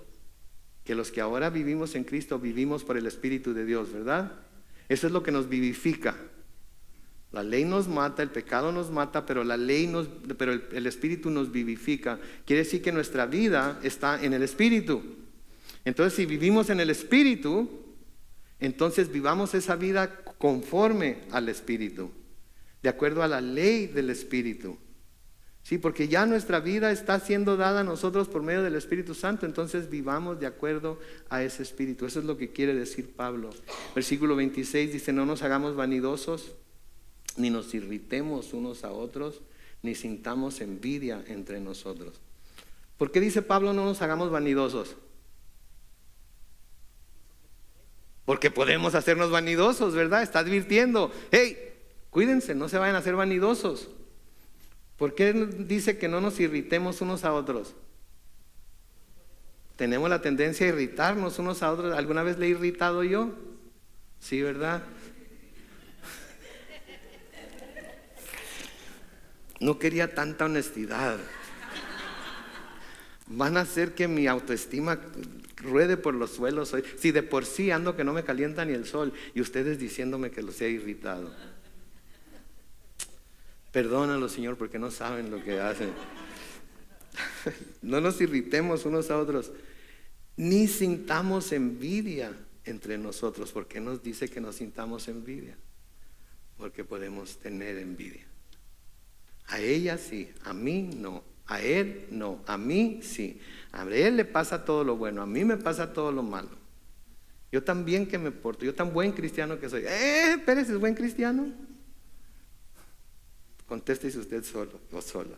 que los que ahora vivimos en Cristo vivimos por el Espíritu de Dios, ¿verdad? Eso es lo que nos vivifica. La ley nos mata, el pecado nos mata, pero el Espíritu nos vivifica. Quiere decir que nuestra vida está en el Espíritu. Entonces, si vivimos en el Espíritu, entonces vivamos esa vida conforme al Espíritu, de acuerdo a la ley del Espíritu. Sí, porque ya nuestra vida está siendo dada a nosotros por medio del Espíritu Santo, entonces vivamos de acuerdo a ese Espíritu. Eso es lo que quiere decir Pablo. Versículo 26 dice: no nos hagamos vanidosos, ni nos irritemos unos a otros, ni sintamos envidia entre nosotros. ¿Por qué dice Pablo no nos hagamos vanidosos? Porque podemos hacernos vanidosos, ¿verdad? Está advirtiendo: hey, cuídense, no se vayan a hacer vanidosos. ¿Por qué dice que no nos irritemos unos a otros? Tenemos la tendencia a irritarnos unos a otros. ¿Alguna vez le he irritado yo? Sí, ¿verdad? No quería tanta honestidad. Van a hacer que mi autoestima ruede por los suelos hoy. Si de por sí ando que no me calienta ni el sol, y ustedes diciéndome que los he irritado. Perdónalo, Señor, porque no saben lo que hacen. No nos irritemos unos a otros, ni sintamos envidia entre nosotros. ¿Por qué nos dice que no sintamos envidia? Porque podemos tener envidia. A ella sí, a mí no. A él no, a mí sí. A él le pasa todo lo bueno, a mí me pasa todo lo malo. Yo tan bien que me porto, yo tan buen cristiano que soy. Pérez, ¿es buen cristiano? Contéstese usted solo o sola.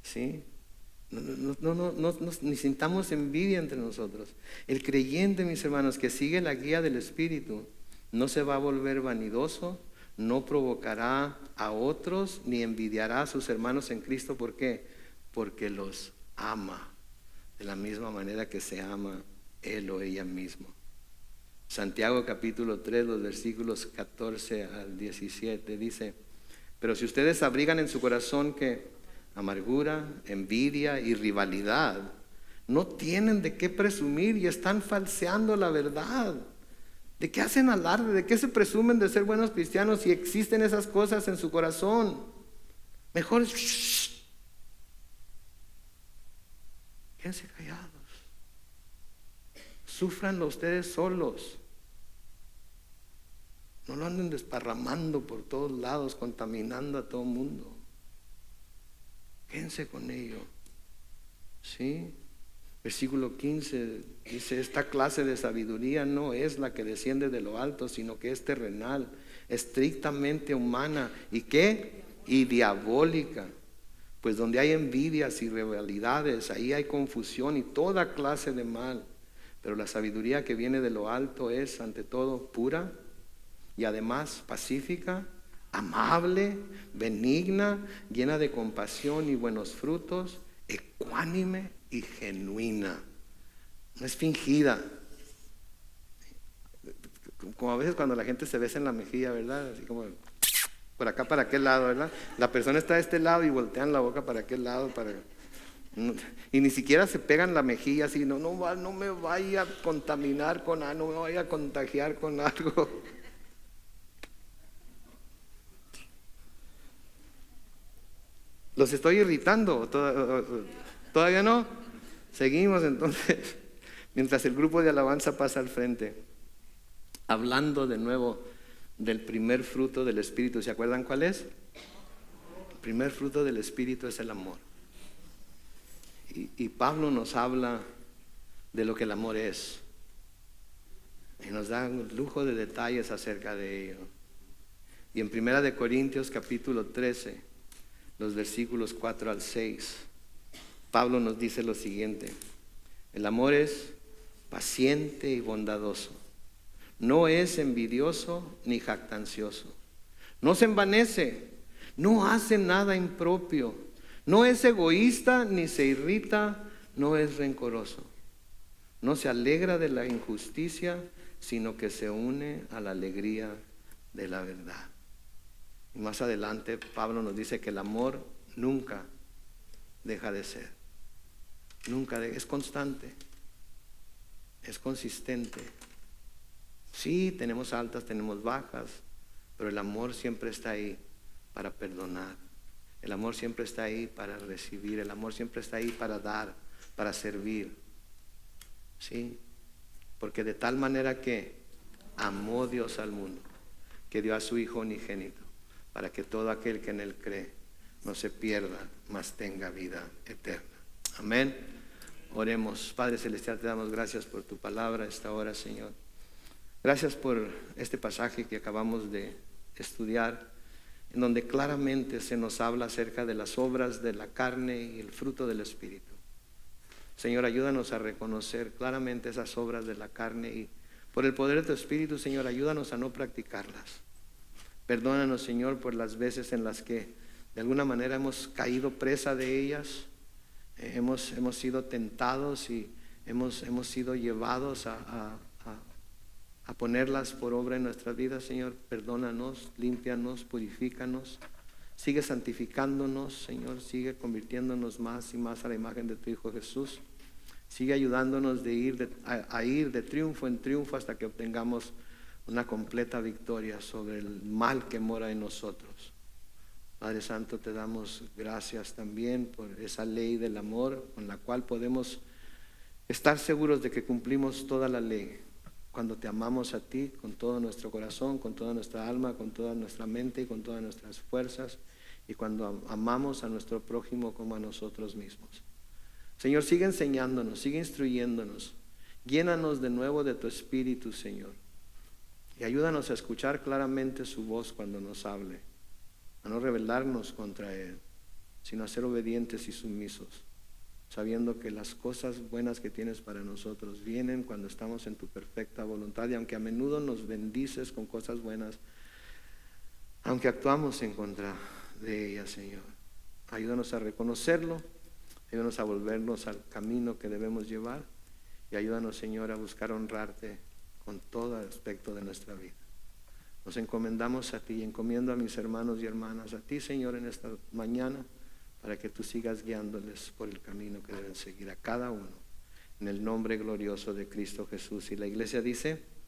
¿Sí? No, ni sintamos envidia entre nosotros. El creyente, mis hermanos, que sigue la guía del Espíritu, no se va a volver vanidoso, no provocará a otros ni envidiará a sus hermanos en Cristo. ¿Por qué? Porque los ama de la misma manera que se ama él o ella mismo. Santiago capítulo 3, los versículos 14 al 17 dice: pero si ustedes abrigan en su corazón que amargura, envidia y rivalidad, no tienen de qué presumir y están falseando la verdad. ¿De qué hacen alarde? ¿De qué se presumen de ser buenos cristianos si existen esas cosas en su corazón? Mejor quédense callados. Súfranlo ustedes solos. No lo anden desparramando por todos lados, contaminando a todo el mundo. Quédense con ello. ¿Sí? Versículo 15 dice: esta clase de sabiduría no es la que desciende de lo alto, sino que es terrenal, estrictamente humana. ¿Y qué? Y diabólica. Pues donde hay envidias y rivalidades, ahí hay confusión y toda clase de mal. Pero la sabiduría que viene de lo alto es, ante todo, pura y además pacífica, amable, benigna, llena de compasión y buenos frutos, ecuánime y genuina. No es fingida. Como a veces cuando la gente se besa en la mejilla, ¿verdad? Así como por acá para aquel lado, ¿verdad? La persona está de este lado y voltean la boca para aquel lado, y ni siquiera se pegan la mejilla así. No me vaya a contaminar con algo, no me vaya a contagiar con algo. ¿Los estoy irritando? ¿Todavía no? Seguimos entonces, mientras el grupo de alabanza pasa al frente, hablando de nuevo del primer fruto del Espíritu. ¿Se acuerdan cuál es? El primer fruto del Espíritu es el amor. Y Pablo nos habla de lo que el amor es. Y nos da un lujo de detalles acerca de ello. Y en 1 Corintios capítulo 13, los versículos 4 al 6, Pablo nos dice lo siguiente: el amor es paciente y bondadoso, no es envidioso ni jactancioso, no se envanece, no hace nada impropio, no es egoísta ni se irrita, no es rencoroso, no se alegra de la injusticia, sino que se une a la alegría de la verdad. Y más adelante Pablo nos dice que el amor nunca deja de ser. Es constante, es consistente. Sí, tenemos altas, tenemos bajas, pero el amor siempre está ahí para perdonar. El amor siempre está ahí para recibir. El amor siempre está ahí para dar, para servir. Sí, porque de tal manera que amó Dios al mundo, que dio a su Hijo unigénito, para que todo aquel que en Él cree no se pierda, mas tenga vida eterna. Amén. Oremos. Padre Celestial, te damos gracias por tu palabra esta hora, Señor. Gracias por este pasaje que acabamos de estudiar, en donde claramente se nos habla acerca de las obras de la carne y el fruto del Espíritu. Señor, ayúdanos a reconocer claramente esas obras de la carne y por el poder de tu Espíritu, Señor, ayúdanos a no practicarlas. Perdónanos, Señor, por las veces en las que de alguna manera hemos caído presa de ellas, hemos sido tentados y hemos sido llevados a ponerlas por obra en nuestras vidas. Señor, perdónanos, límpianos, purifícanos, sigue santificándonos, Señor, sigue convirtiéndonos más y más a la imagen de tu Hijo Jesús. Sigue ayudándonos de ir de triunfo en triunfo hasta que obtengamos una completa victoria sobre el mal que mora en nosotros. Padre Santo, te damos gracias también por esa ley del amor con la cual podemos estar seguros de que cumplimos toda la ley cuando te amamos a ti con todo nuestro corazón, con toda nuestra alma, con toda nuestra mente y con todas nuestras fuerzas, y cuando amamos a nuestro prójimo como a nosotros mismos. Señor, sigue enseñándonos, sigue instruyéndonos, llénanos de nuevo de tu Espíritu, Señor, y ayúdanos a escuchar claramente su voz cuando nos hable, a no rebelarnos contra Él, sino a ser obedientes y sumisos, sabiendo que las cosas buenas que tienes para nosotros vienen cuando estamos en tu perfecta voluntad. Y aunque a menudo nos bendices con cosas buenas, aunque actuamos en contra de ella, Señor. Ayúdanos a reconocerlo, ayúdanos a volvernos al camino que debemos llevar y ayúdanos, Señor, a buscar honrarte con todo aspecto de nuestra vida. Nos encomendamos a ti y encomiendo a mis hermanos y hermanas, a ti, Señor, en esta mañana, para que tú sigas guiándoles por el camino que deben seguir a cada uno, en el nombre glorioso de Cristo Jesús. Y la iglesia dice...